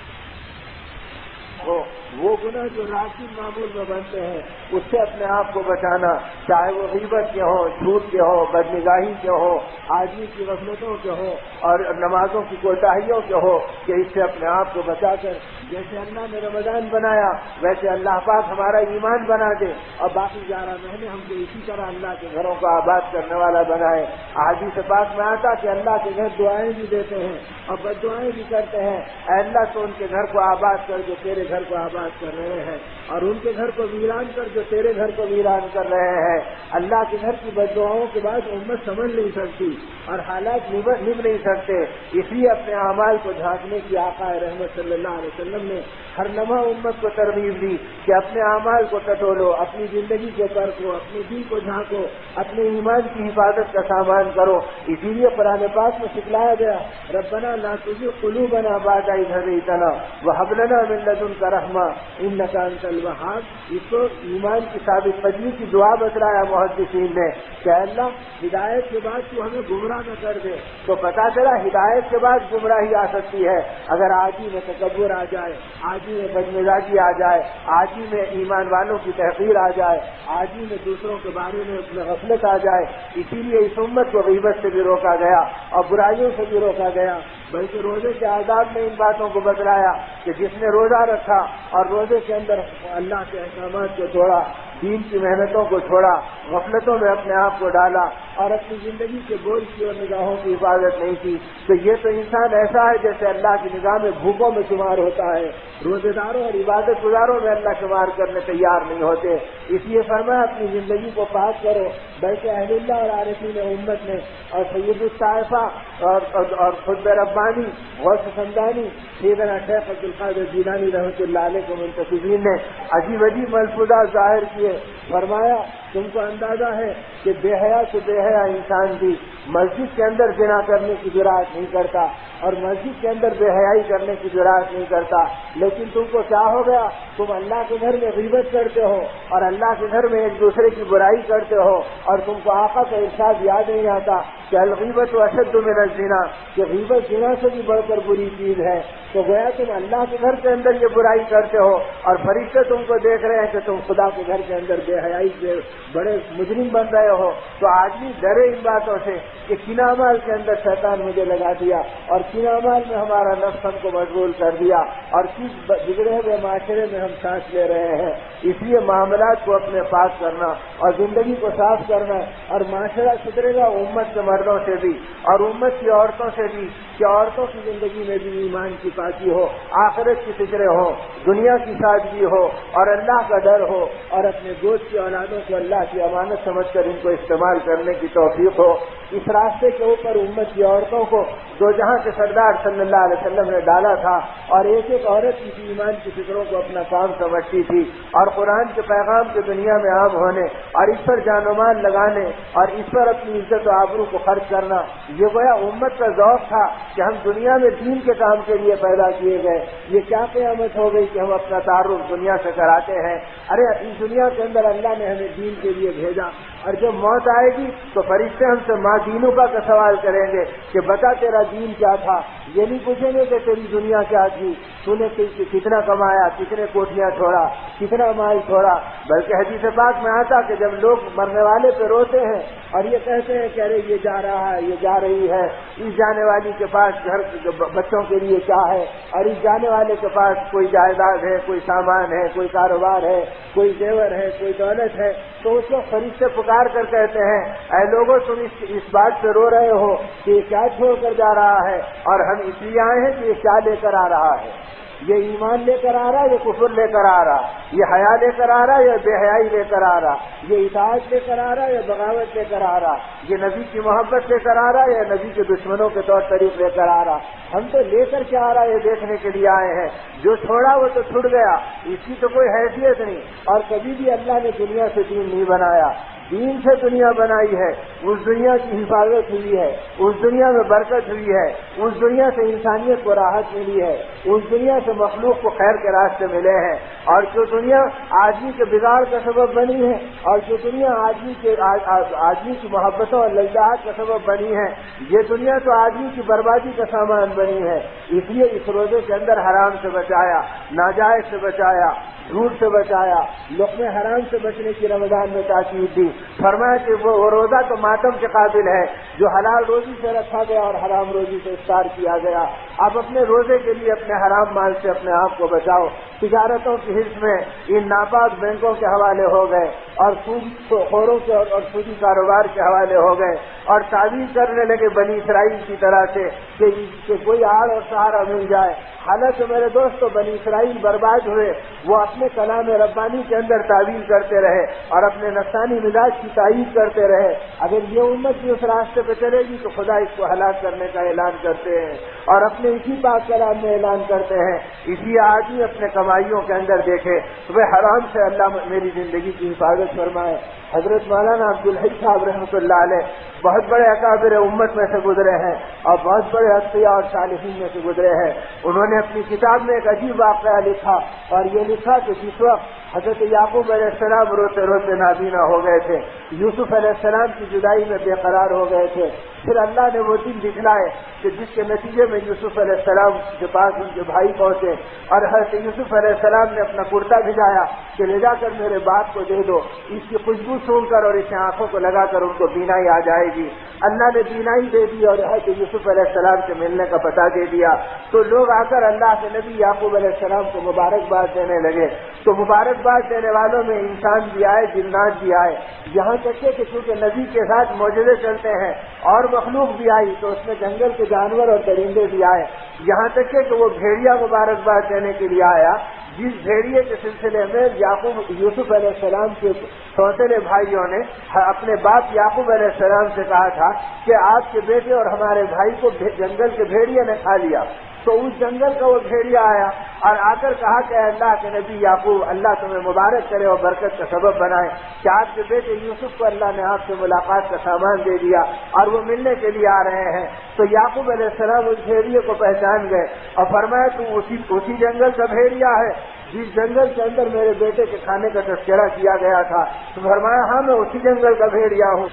وہ گناہ جو رات دن معمول میں بنتے ہیں، اس سے اپنے آپ کو بچانا، چاہے وہ غیبت کے ہوں، جھوٹ کے ہوں، بدنگاہی کے ہوں، آدمی کی غفلتوں کے ہوں اور نمازوں کی کوتاہیوں کے ہو، کہ اس سے اپنے آپ کو بچا کر جیسے اللہ نے رمضان بنایا ویسے اللہ پاک ہمارا ایمان بنا دے اور باقی 11 مہینے ہم کو اسی طرح اللہ کے گھروں کو آباد کرنے والا بنائے۔ حدیث پاک میں آتا کہ اللہ کے گھر دعائیں بھی دیتے ہیں اور بد دعائیں بھی کرتے ہیں، اے اللہ تو ان کے گھر کو آباد کر جو تیرے گھر کو آباد کر رہے ہیں، اور ان کے گھر کو ویران کر جو تیرے گھر کو ویران کر رہے ہیں۔ اللہ کے گھر کی بد دعاؤں کے بعد امت سمجھ نہیں سکتی اور حالات نبھ نہیں سکتے، اس لیے اپنے اعمال کو جھانکنے کی آقا رحمت صلی اللہ علیہ وسلم نے ہر لمحہ امت کو ترغیب دی کہ اپنے اعمال کو ٹٹولو، اپنی زندگی کو پرکھو، اپنے دل کو جھانکو، اپنے ایمان کی حفاظت کا سامان کرو۔ اسی لیے قرآن پاک میں سکھلایا گیا، ربنا لا تزغ قلوبنا بعد إذ هديتنا وهب لنا من لدنك رحمة إنك أنت الوهاب۔ اس کو ایمان کی ثابت قدمی کی دعا بتلایا محدثین نے کہ اللہ ہدایت کے بعد تو ہمیں گمراہ نہ کر دے۔ تو پتہ چلا ہدایت کے بعد گمراہی آ سکتی ہے اگر آدمی میں تکبر آ جائے، آدمی میں بدمزاجی آ جائے، آدمی میں ایمان والوں کی تحقیر آ جائے، آدمی میں دوسروں کے بارے میں غفلت آ جائے۔ اسی لیے اس امت کو غیبت سے بھی روکا گیا اور برائیوں سے بھی روکا گیا، بلکہ روزے کے آداب میں ان باتوں کو بتلایا کہ جس نے روزہ رکھا اور روزے کے اندر اللہ کے احکامات کو چھوڑا، دین کی محنتوں کو چھوڑا، غفلتوں میں اپنے آپ کو ڈالا اور اپنی زندگی کے بوجھ کی اور نگاہوں کی حفاظت نہیں کی، تو یہ تو انسان ایسا ہے جیسے اللہ کی نگاہ میں بھوکوں میں شمار ہوتا ہے۔ روزے داروں اور عبادت گزاروں میں اللہ شمار کرنے تیار نہیں ہوتے۔ اس لیے فرمایا اپنی زندگی کو پاک کرو، بلکہ اہل اللہ اور عارفین امت نے اور سید الطائفہ اور خطب ربانی غوث سمدانی سیدنا شیخ عبدالقادر جیلانی رحمۃ اللہ علیہ کو منتسبین نے عجیب عجیب ملفوظات ظاہر کیے۔ فرمایا تم کو اندازہ ہے کہ بے حیا سے بے حیا انسان بھی مسجد کے اندر زنا کرنے کی جرات نہیں کرتا اور مسجد کے اندر بے حیائی کرنے کی جرات نہیں کرتا، لیکن تم کو کیا ہو گیا؟ تم اللہ کے گھر میں غیبت کرتے ہو اور اللہ کے گھر میں ایک دوسرے کی برائی کرتے ہو، اور تم کو آقا کا ارشاد یاد نہیں آتا کہ الغیبت اشد من الزنا، کہ غیبت زنا سے بھی بڑھ کر بری چیز ہے۔ تو گویا تم اللہ کے گھر کے اندر یہ برائی کرتے ہو اور فرشتے تم کو دیکھ رہے ہیں کہ تم خدا کے گھر کے اندر بے حیائی سے بڑے مجرم بن رہے ہو۔ تو آدمی ڈرے ان باتوں سے کہ کن اعمال کے اندر شیطان مجھے لگا دیا اور کن اعمال میں ہمارا نفس ہم کو مشغول کر دیا اور کس بگڑے ہوئے معاشرے میں ہم سانس لے رہے ہیں۔ اس لیے معاملات کو اپنے پاک کرنا اور زندگی کو صاف کرنا، اور معاشرہ سدھرے گا امت کے مردوں سے بھی اور امت کی عورتوں سے بھی، کہ عورتوں کی زندگی میں بھی ایمان کی پاکی ہو، آخرت کی فکریں ہو، دنیا کی سادگی ہو اور اللہ کا ڈر ہو، اور اپنے گود کی اولادوں کو اللہ کی امانت سمجھ کر ان کو استعمال کرنے کی توفیق ہو۔ اس راستے کے اوپر امت کی عورتوں کو دو جہاں کے سردار صلی اللہ علیہ وسلم نے ڈالا تھا، اور ایک ایک عورت کی ایمان کی فکروں کو اپنا کام سمجھتی تھی اور قرآن کے پیغام کے دنیا میں عام ہونے اور اس پر جان و مال لگانے اور اس پر اپنی عزت و آبرو کو خرچ کرنا، یہ گویا امت کا ذوق تھا کہ ہم دنیا میں دین کے کام کے لیے پیدا کیے گئے. یہ کیا قیامت ہو گئی کہ ہم اپنا تعارف دنیا سے کراتے ہیں؟ ارے اس دنیا کے اندر اللہ نے ہمیں دین کے لیے بھیجا، اور جب موت آئے گی تو فرشتے ہم سے ماں دینوں کا سوال کریں گے کہ بتا تیرا دین کیا تھا. یہ نہیں پوچھیں گے کہ تیری دنیا کیا تھی، تو نے کتنا کمایا، کتنے کوٹھیاں چھوڑا، کتنا مال چھوڑا. بلکہ حدیث پاک میں آتا کہ جب لوگ مرنے والے پہ روتے ہیں اور یہ کہتے ہیں کہ ارے یہ جا رہا ہے، یہ جا رہی ہے، اس جانے والی کے پاس گھر بچوں کے لیے کیا ہے، اور اس جانے والے کے پاس کوئی جائیداد ہے، کوئی سامان ہے، کوئی کاروبار ہے، کوئی زیور ہے، کوئی دولت ہے، تو اس وقت فرشتے پکار کر کہتے ہیں اے لوگوں تم اس بات سے رو رہے ہو کہ یہ کیا چھوڑ کر جا رہا ہے، اور ہم اس لیے آئے ہیں کہ یہ کیا لے کر آ رہا ہے. یہ ایمان لے کر آ رہا ہے، یہ کفر لے کر آ رہا، یہ حیا لے کر آ رہا ہے، یہ بے حیائی لے کر آ رہا، یہ اطاعت لے کر آ رہا ہے، یہ بغاوت لے کر آ رہا، یہ نبی کی محبت لے کر آ رہا ہے، یا نبی کے دشمنوں کے طور طریق لے کر آ رہا. ہم تو لے کر کے آ رہا ہے یہ دیکھنے کے لیے آئے ہیں. جو چھوڑا وہ تو چھوٹ گیا، اس کی تو کوئی حیثیت نہیں. اور کبھی بھی اللہ نے دنیا سے دین نہیں بنایا، دین سے دنیا بنائی ہے. اس دنیا کی حفاظت ہوئی ہے، اس دنیا میں برکت ہوئی ہے، اس دنیا سے انسانیت کو راحت ملی ہے، اس دنیا سے مخلوق کو خیر کے راستے ملے ہیں. اور جو دنیا آدمی کے بگاڑ کا سبب بنی ہے، اور جو دنیا آدمی کی محبتوں اور لذات کا سبب بنی ہے، یہ دنیا تو آدمی کی بربادی کا سامان بنی ہے. اس لیے اس روزے کے اندر حرام سے بچایا، ناجائز سے بچایا، جھوٹ سے بچایا، لقمے حرام سے بچنے کی رمضان میں تاکید دی. فرمایا کہ وہ روزہ تو ماتم کے قابل ہے جو حلال روزی سے رکھا گیا اور حرام روزی سے افطار کیا گیا. اب اپنے روزے کے لیے اپنے حرام مال سے اپنے آپ کو بچاؤ. تجارتوں کی حص میں ان ناپاک بینکوں کے حوالے ہو گئے، اور سود خوروں کے اور سودی کاروبار کے حوالے ہو گئے، اور تعویذ کرنے لگے بنی اسرائیل کی طرح سے کہ کوئی آڑ اور سہارا مل جائے. حالانکہ میرے دوستو بنی اسرائیل برباد ہوئے، وہ اپنے کلام ربانی کے اندر تعویل کرتے رہے اور اپنے نفسانی مزاج کی تائید کرتے رہے. اگر یہ امت بھی اس راستے پہ چلے گی تو خدا اس کو ہلاک کرنے کا اعلان کرتے ہیں، اور اپنے اسی پاک کلام میں اعلان کرتے ہیں. اسی آدمی اپنے کمائیوں کے اندر دیکھے وہ حرام سے اللہ میری زندگی کی حفاظت فرمائے. حضرت مولانا عبدالحی صاحب رحمۃ اللہ علیہ بہت بڑے اکابر امت میں سے گزرے ہیں اور بہت بڑے اتقیاء اور صالحین میں سے گزرے ہیں. انہوں نے اپنی کتاب میں ایک عجیب واقعہ لکھا، اور یہ لکھا کہ جس وقت حضرت یعقوب علیہ السلام روتے روتے نابینا ہو گئے تھے، یوسف علیہ السلام کی جدائی میں بے قرار ہو گئے تھے، پھر اللہ نے وہ دن دکھلائے کہ جس کے نتیجے میں یوسف علیہ السلام کے پاس ان کے بھائی پہنچے، اور حضرت یوسف علیہ السلام نے اپنا کرتا بھجایا کہ لے جا کر میرے باپ کو دے دو، اس کی خوشبو سونگ کر اور اسے آنکھوں کو لگا کر ان کو بینائی آ جائے گی. اللہ نے بینائی دے دی اور حضرت یوسف علیہ السلام سے ملنے کا پتہ دے دیا. تو لوگ آ کر اللہ کے نبی یعقوب علیہ السلام کو مبارکباد دینے لگے. تو مبارکباد دینے والوں میں انسان بھی آئے، جنات بھی آئے، یہاں تک کہ چونکہ نبی کے ساتھ معجزے چلتے ہیں اور مخلوق بھی آئی تو اس میں جنگل کے جانور اور درندے بھی آئے. یہاں تک کہ وہ بھیڑیا مبارکباد دینے کے لیے آیا، جس بھیڑیے کے سلسلے میں یوسف علیہ السلام کے سوتیلے بھائیوں نے اپنے باپ یعقوب علیہ السلام سے کہا تھا کہ آپ کے بیٹے اور ہمارے بھائی کو جنگل کے بھیڑیے نے کھا لیا. تو اس جنگل کا وہ بھیڑیا آیا اور آ کر کہا کہ اللہ کے نبی یعقوب اللہ تمہیں مبارک کرے اور برکت کا سبب بنائے کہ آپ کے بیٹے یوسف کو اللہ نے آپ سے ملاقات کا سامان دے دیا اور وہ ملنے کے لیے آ رہے ہیں. تو یعقوب علیہ السلام اس بھیڑیے کو پہچان گئے اور فرمایا تو اسی جنگل کا بھیڑیا ہے جس جنگل کے اندر میرے بیٹے کے کھانے کا تذکرہ کیا گیا تھا. تو فرمایا ہاں میں اسی جنگل کا بھیڑیا ہوں.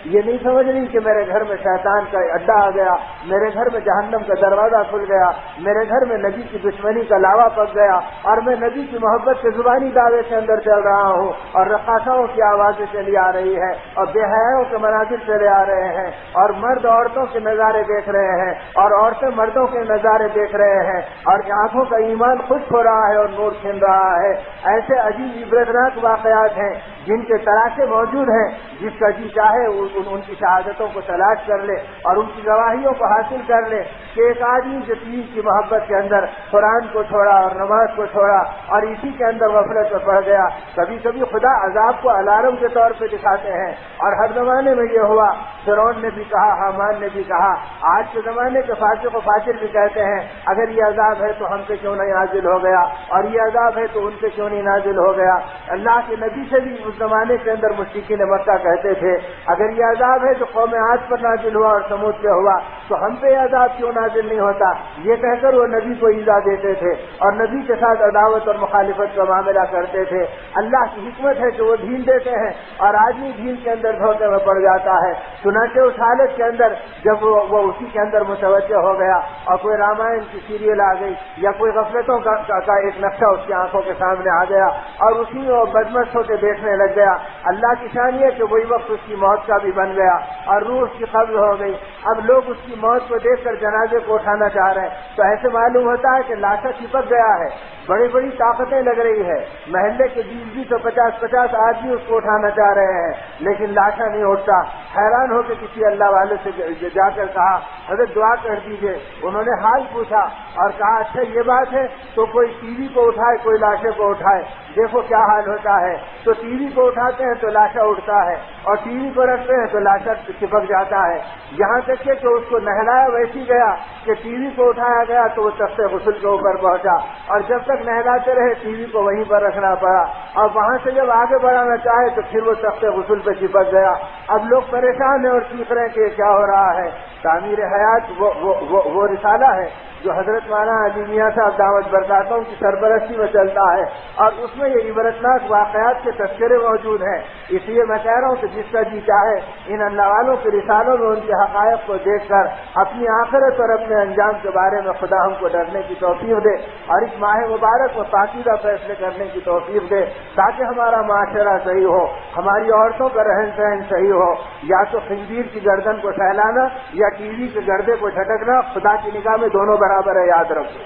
یہ نہیں سمجھ رہی کہ میرے گھر میں شیطان کا اڈا آ گیا، میرے گھر میں جہنم کا دروازہ کھل گیا، میرے گھر میں نبی کی دشمنی کا لاوا پک گیا اور میں نبی کی محبت کے زبانی دعوے کے اندر چل رہا ہوں اور رقاصاؤں کی آوازیں چلی آ رہی ہے اور بے حیاؤں کے مناظر چلے آ رہے ہیں اور مرد عورتوں کے نظارے دیکھ رہے ہیں اور عورتیں مردوں کے نظارے دیکھ رہے ہیں اور آنکھوں کا ایمان خشک ہو رہا ہے اور نور کھل رہا ہے. ایسے عجیب عبرتناک واقعات ہیں جن کے تلاشے موجود ہیں. جس کا جی چاہے ان کی شہادتوں کو تلاش کر لے اور ان کی گواہیوں کو حاصل کر لے کہ ایک آدمی جو دین کی محبت کے اندر قرآن کو چھوڑا اور نماز کو چھوڑا اور اسی کے اندر غفلت میں پڑ گیا. کبھی کبھی خدا عذاب کو الارم کے طور پہ دکھاتے ہیں اور ہر زمانے میں یہ ہوا. فرعون نے بھی کہا، حامان نے بھی کہا، آج کے زمانے کے فاسق و فاجر بھی کہتے ہیں اگر یہ عذاب ہے تو ہم پہ کیوں نہیں نازل ہو گیا اور یہ عذاب ہے تو ان پہ کیوں نہیں نازل ہو گیا. اللہ کے نبی سے بھی اس زمانے کے اندر مشرکین مکہ کہتے تھے اگر یہ عذاب ہے جو قوم عاد پر نازل ہوا اور سمود پہ ہوا تو ہم پہ یہ عذاب کیوں نازل نہیں ہوتا؟ یہ کہہ کر وہ نبی کو ایذا دیتے تھے اور نبی کے ساتھ عداوت اور مخالفت کا معاملہ کرتے تھے۔ اللہ کی حکمت ہے کہ وہ ڈھیل دیتے ہیں اور آدمی ڈھیل کے اندر دھوکے میں پڑ جاتا ہے۔ چنانچہ اس حالت کے اندر جب وہ اسی کے اندر متوجہ ہو گیا اور کوئی رامائن کی سیریل آ گئی یا کوئی غفلتوں کا ایک نقشہ اس کی آنکھوں کے سامنے آ گیا اور اسی میں وہ بدمست ہو کے دیکھنے لگ گیا، اللہ کی شان یہ کہ وہی وقت اس کی موت کا بھی بن گیا اور روح اس کی قبض ہو گئی۔ اب لوگ اس کی موت کو دیکھ کر جنازے کو اٹھانا چاہ رہے ہیں تو ایسے معلوم ہوتا ہے کہ لاشا چپک گیا ہے، بڑی بڑی طاقتیں لگ رہی ہے، محلے کے 20 اور 50 آدمی اس کو اٹھانا چاہ رہے ہیں لیکن لاشا نہیں اٹھتا۔ حیران ہو کے کسی اللہ والے سے جا کر کہا حضرت دعا کر دیجئے۔ انہوں نے حال پوچھا اور کہا اچھا یہ بات ہے تو کوئی ٹی وی کو اٹھائے کوئی لاشے کو اٹھائے، دیکھو کیا حال ہوتا ہے۔ تو ٹی وی کو اٹھاتے ہیں تو لاشا اٹھتا ہے اور ٹی وی کو رکھتے ہیں تو لاشا چپک جاتا ہے، یہاں تک کہ اس کو نہلایا ویسی گیا کہ ٹی وی کو اٹھایا گیا تو وہ تخت غسل کے اوپر پہنچا اور جب تک نہلاتے رہے ٹی وی کو وہیں پر رکھنا پڑا اور وہاں سے جب آگے بڑھانا چاہے تو پھر وہ تخت غسل پہ چپک گیا۔ اب لوگ پریشان ہیں اور سیکھ رہے ہیں کہ کیا ہو رہا ہے۔ تعمیر حیات وہ رسالہ ہے جو حضرت مولانا علی میاں صاحب دعوت برکاتوں کی سرپرستی میں چلتا ہے اور اس میں یہ عبرتناک واقعات کے تذکرے موجود ہیں۔ اس لیے میں کہہ رہا ہوں کہ جس کا جی چاہے ان اللہ والوں کے رسالوں میں ان کے حقائق کو دیکھ کر اپنی آخرت اور اپنے انجام کے بارے میں خدا ہم کو ڈرنے کی توفیق دے اور اس ماہ مبارک میں پاکیزہ فیصلے کرنے کی توفیق دے تاکہ ہمارا معاشرہ صحیح ہو، ہماری عورتوں کا رہن سہن صحیح ہو۔ یا تو خنزیر کی گردن کو سہلانا یا ٹی وی کے گردے کو جھٹکنا خدا کی نگاہ میں دونوں برابر ہے، یاد رکھو۔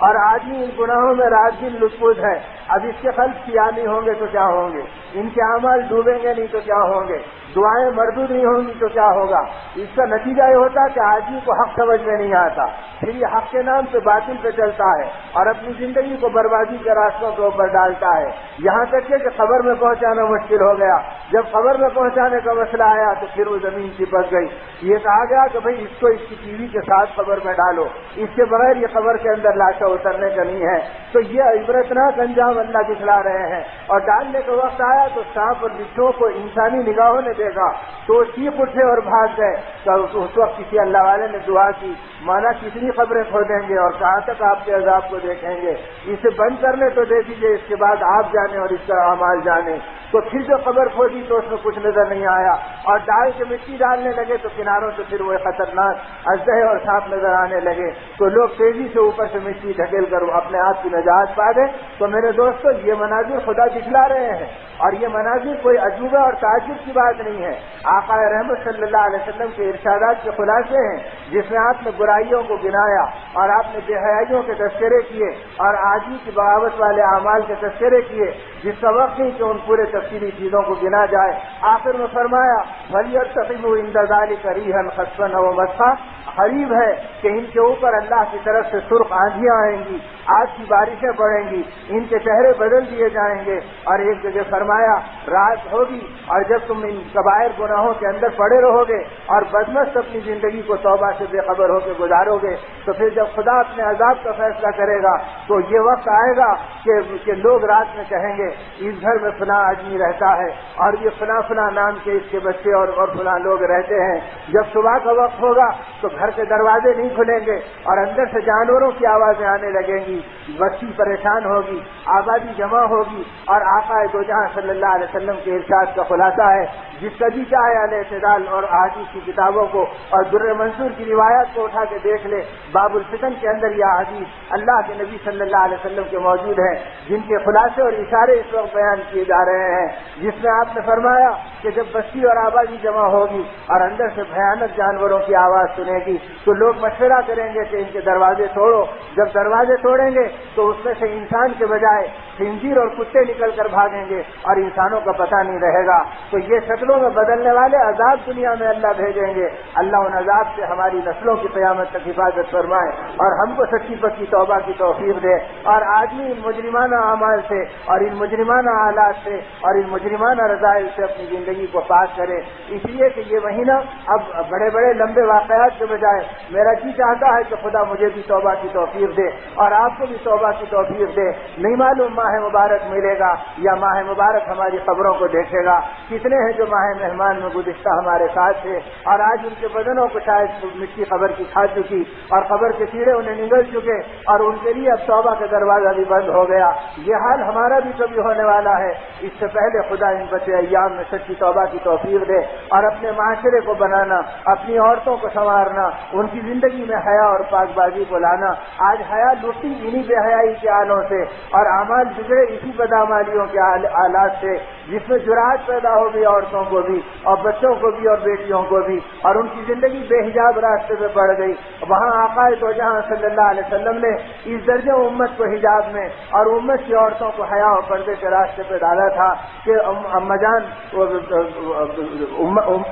اور آدمی ان گناہوں میں رات دن لطف ہے۔ اب اس کے خلف کیا نہیں ہوں گے تو کیا ہوں گے، ان کے اعمال ڈوبیں گے نہیں تو کیا ہوں گے، دعائیں مردود نہیں ہوں گی تو کیا ہوگا۔ اس کا نتیجہ یہ ہوتا ہے کہ آدمی کو حق سمجھ میں نہیں آتا، پھر یہ حق کے نام پہ باطل پہ چلتا ہے اور اپنی زندگی کو بربادی کے راستوں کے اوپر ڈالتا ہے، یہاں تک کہ قبر میں پہنچانا مشکل ہو گیا۔ جب قبر میں پہنچانے کا مسئلہ آیا تو پھر وہ زمین چپک گئی۔ یہ کہا گیا کہ بھئی اس کو اس کی ٹی وی کے ساتھ قبر میں ڈالو، اس کے بغیر یہ قبر کے اندر لاشا اترنے کا نہیں ہے۔ تو یہ عبرتناک انجام اللہ دکھلا رہے ہیں اور ڈالنے کا وقت آیا تو سانپ اور بچھو کو انسانی نگاہوں نے دیکھا تو چیخ اٹھے اور بھاگ گئے۔ تو اس وقت کسی اللہ والے نے دعا کی مانا کتنی خبریں کھودیں گے اور کہاں تک آپ کے عذاب کو دیکھیں گے، اسے بند کرنے تو دے دیجیے، اس کے بعد آپ جانیں اور اس کا اعمال جانیں۔ تو پھر جو خبر کھودی تو اس میں کچھ نظر نہیں آیا اور ڈال کے مٹی ڈالنے لگے تو کناروں سے پھر وہ خطرناک اژدہے اور سانپ نظر آنے لگے تو لوگ تیزی سے اوپر سے مٹی ڈھکیل کر اپنے آپ کی نجات پا گئے۔ تو میرے دوستو یہ مناظر خدا دکھلا رہے ہیں اور یہ مناظر کوئی عجوبہ اور تعجب کی بات نہیں ہے، آقا رحمت صلی اللہ علیہ وسلم کے ارشادات کے خلاصے ہیں جس میں آپ نے برائیوں کو گنایا اور آپ نے بے حیائیوں کے تذکرے کیے اور آدمی کی بغاوت والے اعمال کے تذکرے کیے، جس کا وقت نہیں کہ ان پورے تفصیلی چیزوں کو گنا جائے۔ آخر میں فرمایا وَلْيَرْتَقِبُوا عِنْدَ ذَلِكَ رِيحًا خَصْفًا وَمَسْخًا، قریب ہے کہ ان کے اوپر اللہ کی طرف سے سرخ آندھیاں آئیں گی، آج کی بارشیں پڑیں گی، ان کے چہرے بدل دیے جائیں گے۔ اور ایک جگہ فرمایا رات ہوگی اور جب تم ان کبائر گناہوں کے اندر پڑے رہو گے اور بدمست اپنی زندگی کو توبہ سے بے خبر ہو کے گزارو گے تو پھر جب خدا اپنے عذاب کا فیصلہ کرے گا تو یہ وقت آئے گا کہ لوگ رات میں کہیں گے اس گھر میں فلاں آدمی رہتا ہے اور یہ فلاں نام کے اس کے بچے اور فلاں لوگ رہتے ہیں۔ جب صبح کا وقت ہوگا تو گھر کے دروازے نہیں کھلیں گے اور اندر سے جانوروں کی آوازیں آنے لگیں گی، بستی پریشان ہوگی، آبادی جمع ہوگی اور آقا دو جہاں صلی اللہ علیہ وسلم کے ارشاد کا خلاصہ ہے جس کا جی چاہے الاعتدال اور احادیث کی کتابوں کو اور در منصور کی روایات کو اٹھا کے دیکھ لے، باب الفتن کے اندر یہ احادیث اللہ کے نبی صلی اللہ علیہ وسلم کے موجود ہیں جن کے خلاصے اور اشارے اس وقت بیان کیے جا رہے ہیں، جس میں آپ نے فرمایا کہ جب بستی اور آبادی جمع ہوگی اور اندر سے بھیانک جانوروں کی آواز سنے گی تو لوگ مشورہ کریں گے کہ ان کے دروازے توڑو۔ جب دروازے توڑیں گے تو اس میں سے انسان کے بجائے خنزیر اور کتے نکل کر بھاگیں گے اور انسانوں کا پتہ نہیں رہے گا۔ تو یہ شکلوں میں بدلنے والے عذاب دنیا میں اللہ بھیجیں گے۔ اللہ ان عذاب سے ہماری نسلوں کی قیامت تک حفاظت فرمائے اور ہم کو سچی پکی توبہ کی توفیق دے اور آدمی ان مجرمانہ اعمال سے اور ان مجرمانہ حالات سے اور ان مجرمانہ رذائل سے اپنی زندگی کو پاک کرے۔ اس لیے کہ یہ مہینہ اب بڑے بڑے لمبے واقعات کے بجائے میرا جی چاہتا ہے کہ خدا مجھے بھی توبہ کی توفیق دے اور آپ کو بھی توبہ کی توفیق دے۔ نہیں معلوم ماہ مبارک ملے گا یا ماہ مبارک ہماری قبروں کو دیکھے گا. کتنے ہیں جو ماہ مہمان میں گزشتہ ہمارے ساتھ تھے اور آج ان کے بدنوں کو شاید مٹی قبر کی کھا چکی اور قبر کے کیڑے انہیں نگل چکے اور ان کے لیے اب توبہ کا دروازہ بھی بند ہو گیا. یہ حال ہمارا بھی کبھی ہونے والا ہے. اس سے پہلے خدا ان بچے ایام میں سچی توبہ کی توفیق دے اور اپنے معاشرے کو بنانا, اپنی عورتوں کو سنوارنا, ان کی زندگی میں حیا اور پاک بازی کو لانا. آج حیا لوٹی انہی بے حیائی کے آلوں سے اور اعمال بگڑے اسی بدعمالیوں کے آلات سے, جس میں جرأت پیدا ہو گئی عورتوں کو بھی اور بچوں کو بھی اور بیٹیوں کو بھی, اور ان کی زندگی بے حجاب راستے پہ پڑ گئی. وہاں آقا دو جہاں صلی اللہ علیہ وسلم نے اس درجے امت کو حجاب میں اور امت کی عورتوں کو حیا اور پردے کے راستے پہ ڈالا تھا کہ اماں جان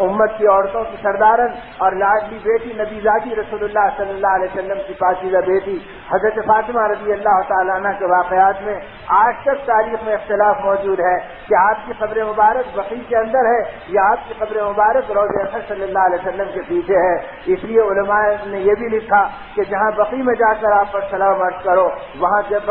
امت کی عورتوں کی سردارن اور لاڈلی بیٹی نبی ذاتی رسول اللہ صلی اللہ علیہ وسلم کی پاکیزہ بیٹی حضرت فاطمہ رضی اللہ تعالیٰ عنہ کے واقعات میں آج تک تاریخ میں اختلاف موجود ہے کہ آپ کی قبر مبارک بقیع کے اندر ہے یا آپ کی قبر مبارک روضہ اثر صلی اللہ علیہ وسلم کے پیچھے ہے. اس لیے علماء نے یہ بھی لکھا کہ جہاں بقیع میں جا کر آپ پر سلام عرض کرو وہاں جب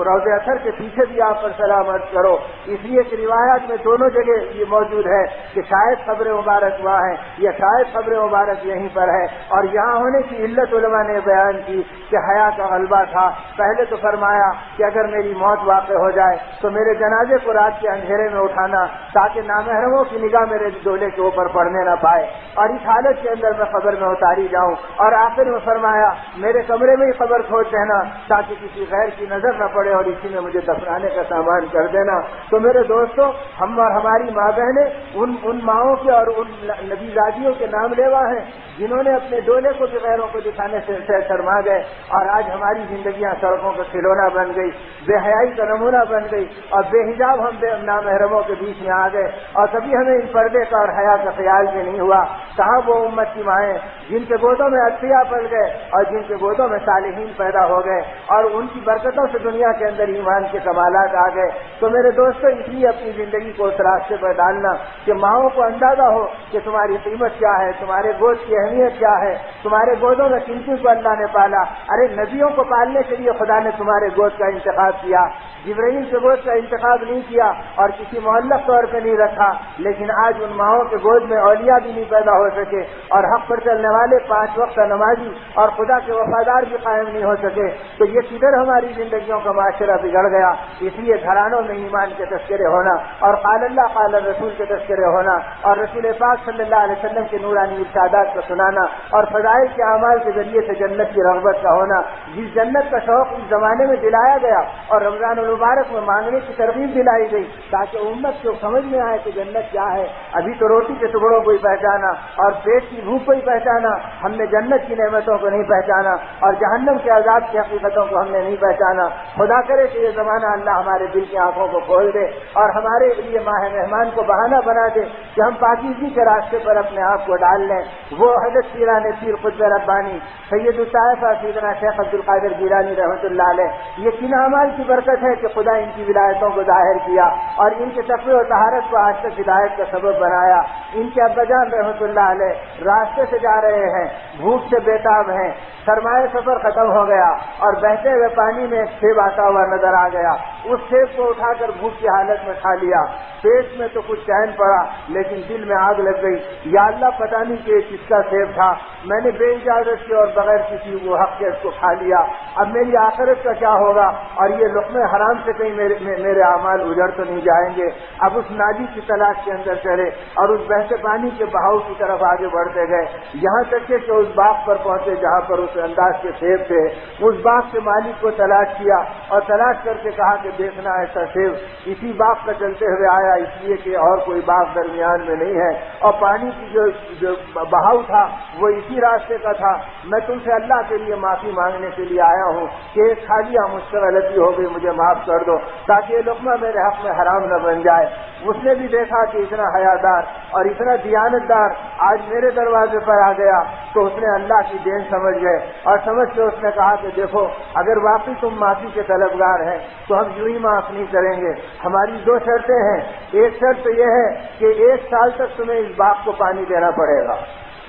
روضہ اثر کے پیچھے بھی آپ پر سلام عرض کرو. اس لیے کہ روایات میں دونوں جگہ یہ موجود ہے کہ شاید قبر مبارک وہاں ہے یا شاید قبر مبارک یہیں پر ہے. اور یہاں ہونے کی علت علماء نے بیان کی کہ حیا کا غلبہ تھا. پہلے تو فرمایا کہ اگر میری موت واقع ہو جائے تو میرے جنازے کو رات کے اندھیرے میں اٹھانا تاکہ نامحرموں کی نگاہ میرے ڈولے کے اوپر پڑنے نہ پائے اور اس حالت کے اندر میں قبر میں اتاری جاؤں. اور آخر میں فرمایا میرے کمرے میں ہی قبر کھود دینا تاکہ کسی غیر کی نظر نہ پڑے اور اسی میں مجھے دفنانے کا سامان کر دینا. تو میرے دوستوں, ہم اور ہماری ماں بہنیں ان ماؤں کے اور ان نبی زادیوں کے نام لیوا ہیں جنہوں نے اپنے ڈولے کو بھی غیروں کو دکھانے سے شرما گئے اور آج ہماری زندگیاں سڑکوں کا کھلونا بن گئی, بے حیائی کا نمونہ بن گئی اور بے حجاب ہم نامحرموں کے بیچ میں آ گئے اور کبھی ہمیں ان پردے کا اور حیا کا خیال بھی نہیں ہوا. کہاں وہ امت کی مائیں جن کے گودوں میں اتقیاء پل گئے اور جن کے گودوں میں صالحین پیدا ہو گئے اور ان کی برکتوں سے دنیا کے اندر ایمان کے کمالات آ گئے. تو میرے دوستوں, اس لیے اپنی زندگی کو اس راستے پر ڈالنا کہ ماؤں کو اندازہ ہو کہ تمہاری قیمت کیا ہے, تمہارے گود کی اہمیت کیا ہے, تمہارے گودوں میں کن کن کو اللہ نے پالا. ارے نبیوں کو پالنے کے لیے خدا نے تمہارے گود کا انتخاب کیا, جبرائیل کے گود کا انتخاب نہیں کیا اور کسی معلق طور پہ نہیں رکھا. لیکن آج ان ماؤں کے گود میں اولیاء بھی نہیں پیدا ہو سکے اور حق پر چلنے والے 5 وقت نمازی اور خدا کے وفادار بھی قائم نہیں ہو سکے. تو یہ کدھر ہماری زندگیوں کا معاشرہ بگڑ گیا. اس لیے گھرانوں میں ایمان کے تذکرے ہونا اور قال اللہ قال رسول کے تذکرے ہونا اور رسول پاک صلی اللہ علیہ وسلم کے نورانی ارشادات کو سنانا اور فضائل کے اعمال کے ذریعے سے جنت کی رغبت کا ہونا. جس جنت کا شوق اس زمانے میں دلایا گیا اور رمضان المبارک میں مانگنے کی ترغیب دلائی گئی تاکہ امت کو سمجھ میں آئے کہ جنت کیا ہے. ابھی تو روٹی کے ٹکڑوں کو ہی پہچانا اور پیٹ کی بھوک کو ہی پہچانا, ہم نے جنت کی نعمتوں کو نہیں پہچانا اور جہنم کے عذاب کی حقیقتوں کو ہم نے نہیں پہچانا. خدا کرے کہ یہ زمانہ اللہ ہمارے دل کی آنکھوں کو کھول دے اور ہمارے لیے ماہ مہمان کو بہانہ بنا دے کہ ہم پاکیزگی کے راستے پر اپنے آپ کو ڈال لیں. وہ حضرت پیران پیر قطب ربانی سید الطائفہ سیدنا شیخ عبد القادر جیلانی رحمۃ اللہ علیہ, یہ کن اعمال کی برکت ہے کہ خدا ان کی ولایتوں کو ظاہر کیا اور ان کے تقوی و طہارت کو آج تک ہدایت کا سبب بنایا. ان کے ابا جان رحمۃ اللہ علیہ راستے سے جا رہے ہیں, بھوک سے بےتاب ہیں, سرمایہ سفر ختم ہو گیا اور بہتے ہوئے پانی میں ایک سیب آتا ہوا نظر آ گیا. اس سیب کو اٹھا کر بھوک کی حالت میں کھا لیا. پیٹ میں تو کچھ چین پڑا لیکن دل میں آگ لگ گئی. یا اللہ, پتہ نہیں کہ کس کا سیب تھا, میں نے بے اجازت سے اور بغیر کسی وہ حق کے اس کو کھا لیا. اب میری آخرت کا کیا ہوگا اور یہ لقمے حرام سے کہیں میرے اعمال اجڑ تو نہیں جائیں گے. اب اس نادی کی تلاش کے اندر چلے اور اس بہتے پانی کے بہاؤ کی طرف آگے بڑھتے گئے یہاں تک کہ اس باغ پر پہنچے جہاں پر اس انداز کے سیب تھے. اس باغ کے مالک کو تلاش کیا اور تلاش کر کے کہا کہ دیکھنا ایسا سیب اسی باغ پر چلتے ہوئے آیا, اس لیے کہ اور کوئی باغ درمیان میں نہیں ہے اور پانی کی جو بہاؤ تھا وہ اسی راستے کا تھا. میں تم سے اللہ کے لیے معافی مانگنے کے لیے آیا ہوں کہ ایک کھا لیا مجھ سے غلطی ہو گئی, مجھے معاف کر دو تاکہ یہ لقمہ میرے حق میں حرام نہ بن جائے. اس نے بھی دیکھا کہ اتنا حیادار اور اتنا دیانتدار آج میرے دروازے پر آ گیا تو اس نے اللہ کی دین سمجھ گئے اور سمجھ کے اس نے کہا کہ دیکھو, اگر واقعی تم معافی کے طلبگار ہیں تو ہم یوں ہی معاف نہیں کریں گے. ہماری 2 شرطیں ہیں. ایک شرط تو یہ ہے کہ 1 سال تک تمہیں اس باغ کو پانی دینا پڑے گا.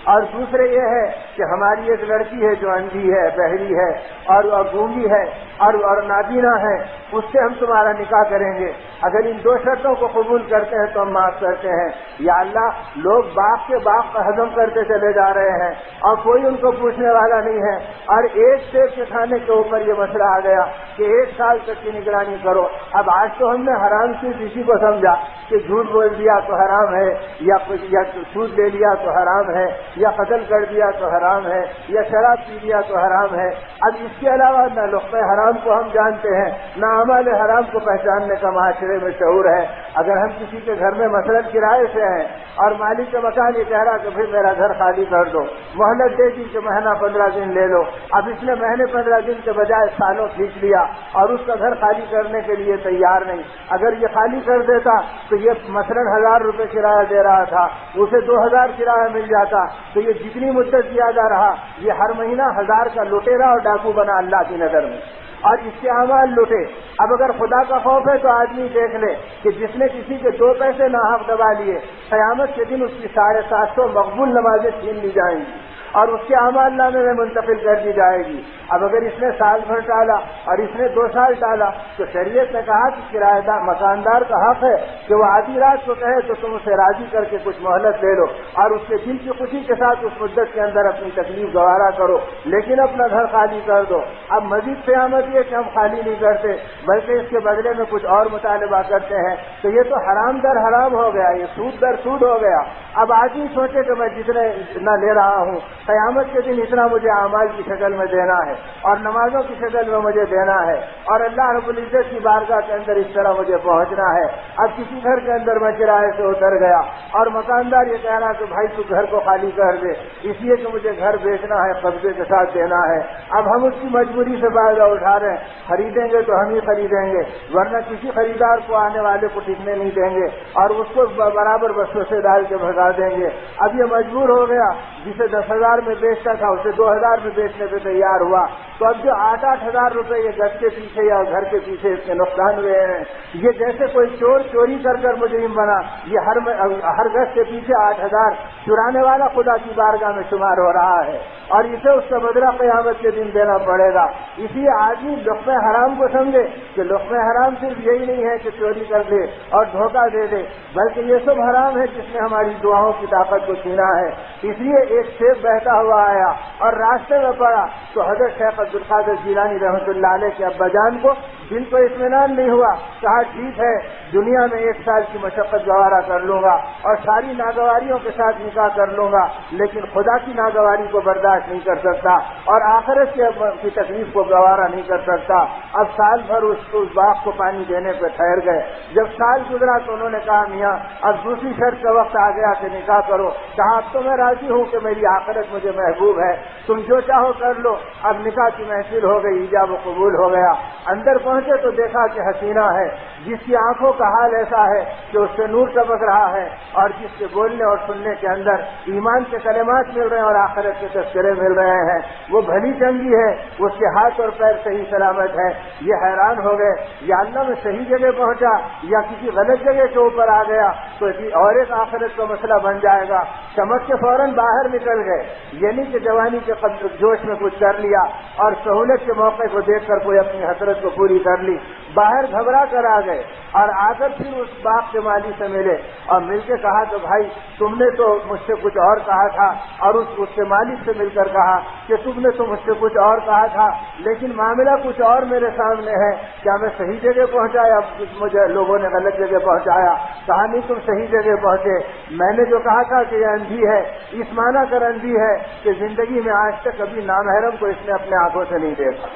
اور دوسرے یہ ہے کہ ہماری ایک لڑکی ہے جو اندھی ہے، بہری ہے اور گونگی ہے اور نابینا ہے، اس سے ہم تمہارا نکاح کریں گے۔ اگر ان دو شرطوں کو قبول کرتے ہیں تو ہم معاف کرتے ہیں۔ یا اللہ، لوگ باغ کے باغ کا ہضم کرتے چلے جا رہے ہیں اور کوئی ان کو پوچھنے والا نہیں ہے، اور ایک سیب کے کھانے کے اوپر یہ مسئلہ آ گیا کہ 1 سال تک کی نگرانی کرو۔ اب آج تو ہم نے حرام صرف اسی کو سمجھا کہ جھوٹ بول دیا تو حرام ہے، یا سود لے لیا تو حرام ہے، یا قتل کر دیا تو حرام ہے، یا شراب پی لیا تو حرام ہے۔ اب اس کے علاوہ نہ لقمہ حرام کو ہم جانتے ہیں، نہ اعمال حرام کو پہچاننے کا معاشرے میں شعور ہے۔ اگر ہم کسی کے گھر میں مثلاً کرائے سے ہیں اور مالک کا مکان یہ کہہ رہا کہ بھائی میرا گھر خالی کر دو، مہلت دے دی کہ مہینہ 15 دن لے لو، اب اس نے مہینے 15 دن کے بجائے سالوں کھینچ لیا اور اس کا گھر خالی کرنے کے لیے تیار نہیں۔ اگر یہ خالی کر دیتا تو یہ مثلاً 1000 روپے کرایہ دے رہا تھا، اسے 2000 کرایہ مل جاتا، تو یہ جتنی مدت زیادہ رہا یہ ہر مہینہ 1000 کا لٹیرا اور ڈاکو بنا اللہ کی نظر میں، اور اس کے اعمال لٹے۔ اب اگر خدا کا خوف ہے تو آدمی دیکھ لے کہ جس نے کسی کے 2 پیسے ناحق دبا لیے، قیامت کے دن اس کی 750 مقبول نمازیں چھین لی جائیں گی اور اس کے اعمال نامے میں منتقل کر دی جائے گی۔ اب اگر اس نے سال بھر ڈالا اور اس نے 2 سال ڈالا تو شریعت نے کہا کہ کرایہ دار مکاندار کا حق ہے کہ وہ آدھی رات کو کہے تو تم اسے راضی کر کے کچھ مہلت لے لو اور اس کے دل کی خوشی کے ساتھ اس مدت کے اندر اپنی تکلیف گوارا کرو، لیکن اپنا گھر خالی کر دو۔ اب مزید قیامت یہ کہ ہم خالی نہیں کرتے بلکہ اس کے بدلے میں کچھ اور مطالبہ کرتے ہیں، تو یہ تو حرام در حرام ہو گیا، یہ سود در سود ہو گیا۔ اب آدمی سوچے کہ میں جتنا لے رہا ہوں قیامت کے دن اتنا مجھے اعمال کی شکل میں دینا ہے اور نمازوں کی شکل میں مجھے دینا ہے، اور اللہ رب العزت کی بارگاہ کے اندر اس طرح مجھے پہنچنا ہے۔ اب کسی گھر کے اندر میں کرائے سے اتر گیا اور مکاندار یہ کہہ رہا کہ بھائی تو گھر کو خالی کر دے، اس لیے کہ مجھے گھر بیچنا ہے، قبضے کے ساتھ دینا ہے۔ اب ہم اس کی مجبوری سے فائدہ اٹھا رہے ہیں، خریدیں گے تو ہم ہی خریدیں گے، ورنہ کسی خریدار کو آنے والے کو ٹکنے نہیں دیں گے اور اس کو برابر بسوں سے ڈال کے بھگا دیں گے۔ اب یہ مجبور ہو گیا، جسے 10,000 میں بیچتا تھا اسے 2,000 میں بیچنے پہ تیار ہوا، تو اب جو 8-8 ہزار روپے یہ گز کے پیچھے یا گھر کے پیچھے اس کے نقصان ہوئے ہیں۔ یہ جیسے کوئی چور چوری کر مجرم بنا، یہ ہر گز کے پیچھے 8,000 چرانے والا خدا کی بارگاہ میں شمار ہو رہا ہے، اور اسے اس کا بدلہ قیامت کے دن دینا پڑے گا۔ اس لیے آدمی لقمہ حرام کو سمجھے کہ لقمہ حرام صرف یہی نہیں ہے کہ چوری کر دے اور دھوکہ دے دے، بلکہ یہ سب حرام ہے جس نے ہماری دعاؤں کی طاقت کو چھینا ہے۔ اس لیے ایک سیب بہتا ہوا آیا اور راستے میں پڑا تو حضرت شیخ عبدالقادر جیلانی رحمۃ اللہ علیہ کے ابا جان کو دل کو اطمینان نہیں ہوا، کہا ٹھیک ہے دنیا میں 1 سال کی مشقت گوارا کر لوں گا اور ساری ناگواریوں کے ساتھ نکاح کر لوں گا، لیکن خدا کی ناگواری کو برداشت نہیں کر سکتا اور آخرت کی تکلیف کو گوارا نہیں کر سکتا۔ اب سال بھر اس باغ کو پانی دینے پہ ٹھہر گئے۔ جب سال گزرا تو انہوں نے کہا میاں اب دوسری شرط کا وقت آ گیا کہ نکاح کرو۔ کہا اب تو میں راضی ہوں کہ میری آخرت مجھے محبوب ہے، تم جو چاہو کر لو۔ اب نکاح کی محفل ہو گئی، ایجاب و قبول ہو گیا۔ اندر پہنچے تو دیکھا کہ حسینہ ہے جس کی آنکھوں کا حال ایسا ہے کہ اس سے نور ٹپک رہا ہے اور جس کے بولنے اور سننے کے اندر ایمان کے کلمات مل رہے ہیں اور آخرت کے تذکرے مل رہے ہیں۔ وہ بھلی چنگی ہے، اس کے ہاتھ اور پیر صحیح سلامت ہے۔ یہ حیران ہو گئے، یا اللہ میں صحیح جگہ پہنچا یا کسی غلط جگہ کے اوپر آ گیا تو اور ایک آخرت کا مسئلہ بن جائے گا۔ سمجھ کے فوراً باہر نکل گئے، یہ نہیں کہ جوانی کے جوش میں کچھ کر لیا اور سہولت کے موقع کو دیکھ کر کوئی اپنی حسرت کو پوری کر لی۔ باہر گھبرا کر آ گئے اور آ کر پھر اس باغ کے مالی سے ملے اور مل کے کہا کہ بھائی تم نے تو مجھ سے کچھ اور کہا تھا، اور اس کے مالک سے مل کر کہا کہ تم نے تو مجھ سے کچھ اور کہا تھا، لیکن معاملہ کچھ اور میرے سامنے ہے، کیا میں صحیح جگہ پہنچا یا مجھے لوگوں نے غلط جگہ پہنچایا؟ کہا نہیں تم صحیح جگہ پہنچے، میں نے جو کہا تھا کہ یہ اندھی ہے، اس معنی کر اندھی ہے کہ زندگی میں آج تک کبھی نامحرم کو اس نے اپنے آنکھوں سے نہیں دیکھا،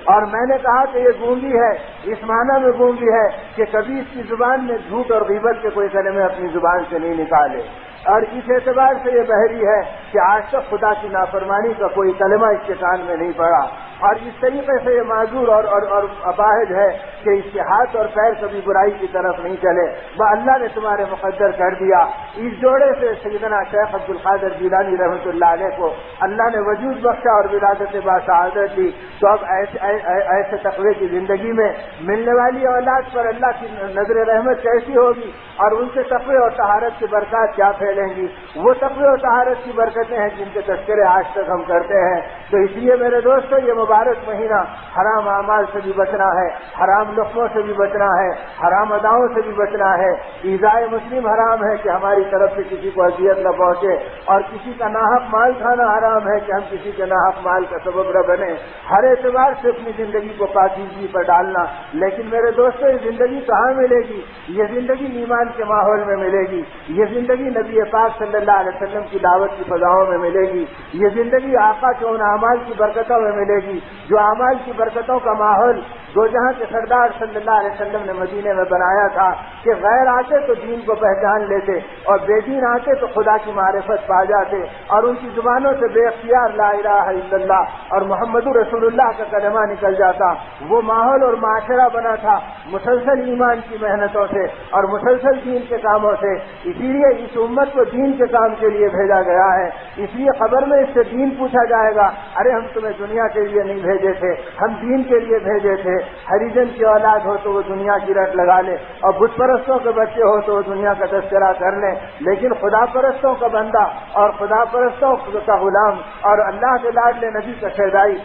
اور میں نے کہا کہ یہ گونگی ہے، اس معنی میں گونگی ہے کہ کبھی اس کی زبان میں جھوٹ اور غیبت کے کوئی کلمے اپنی زبان سے نہیں نکالے، اور اس اعتبار سے یہ بحری ہے کہ آج تک خدا کی نافرمانی کا کوئی کلمہ اس کے کان میں نہیں پڑا۔ اور اس طریقے سے یہ معذور اور اباہد ہے کہ اس کے ہاتھ اور پیر کبھی برائی کی طرف نہیں چلے، وہ اللہ نے تمہارے مقدر کر دیا۔ اس جوڑے سے سیدنا شیخ عبد القادر جیلانی رحمۃ اللہ علیہ کو اللہ نے وجود بخشا اور ولادت باسعادت دی، تو اب ایسے تقوی کی زندگی میں ملنے والی اولاد پر اللہ کی نظر رحمت کیسی ہوگی، اور ان سے تقوی اور طہارت کی برکات کیا پھیلیں گی۔ وہ تقوی اور طہارت کی برکتیں ہیں جن کے تذکرے آج تک ہم کرتے ہیں۔ تو اس لیے میرے دوستو، یہ مبارک مہینہ حرام اعمال سے بھی بچنا ہے، حرام لقموں سے بھی بچنا ہے، حرام اداؤں سے بھی بچنا ہے۔ ایذائے مسلم حرام ہے کہ ہماری طرف سے کسی کو اذیت نہ پہنچے، اور کسی کا ناحق مال کھانا حرام ہے کہ ہم کسی کے ناحق مال کا سبب نہ بنے۔ ہر اعتبار سے اپنی زندگی کو پاکیزگی پر ڈالنا۔ لیکن میرے دوستو، یہ زندگی کہاں ملے گی؟ یہ زندگی ایمان کے ماحول میں ملے گی، یہ زندگی نبی پاک صلی اللہ علیہ وسلم کی دعوت کی فضاؤں میں ملے گی، یہ زندگی آقا کے ان اعمال کی برکتوں میں ملے گی جو اعمال کی برکتوں کا ماحول دو جہاں کے سردار صلی اللہ علیہ وسلم نے مدینے میں بنایا تھا کہ غیر آتے تو دین کو پہچان لیتے اور بے دین آتے تو خدا کی معرفت پا جاتے، اور ان کی زبانوں سے بے اختیار لا الہ الا اللہ اور محمد رسول اللہ کا کلمہ نکل جاتا۔ وہ ماحول اور معاشرہ بنا تھا مسلسل ایمان کی محنتوں سے اور مسلسل دین کے کاموں سے۔ اسی لیے اس امت کو دین کے کام کے لیے بھیجا گیا ہے۔ اس لیے قبر میں اس سے دین پوچھا جائے گا، ارے ہم تمہیں دنیا کے لیے نہیں بھیجے تھے، ہم دین کے لیے بھیجے تھے۔ ہریجن کی اولاد ہو تو وہ دنیا کی رٹ لگا لے، اور بت پرستوں کے بچے ہو تو وہ دنیا کا تذکرہ کر لیں، لیکن خدا پرستوں کا بندہ اور خدا پرستوں کا غلام اور اللہ کے لاڈلے نبی کا شہدائی،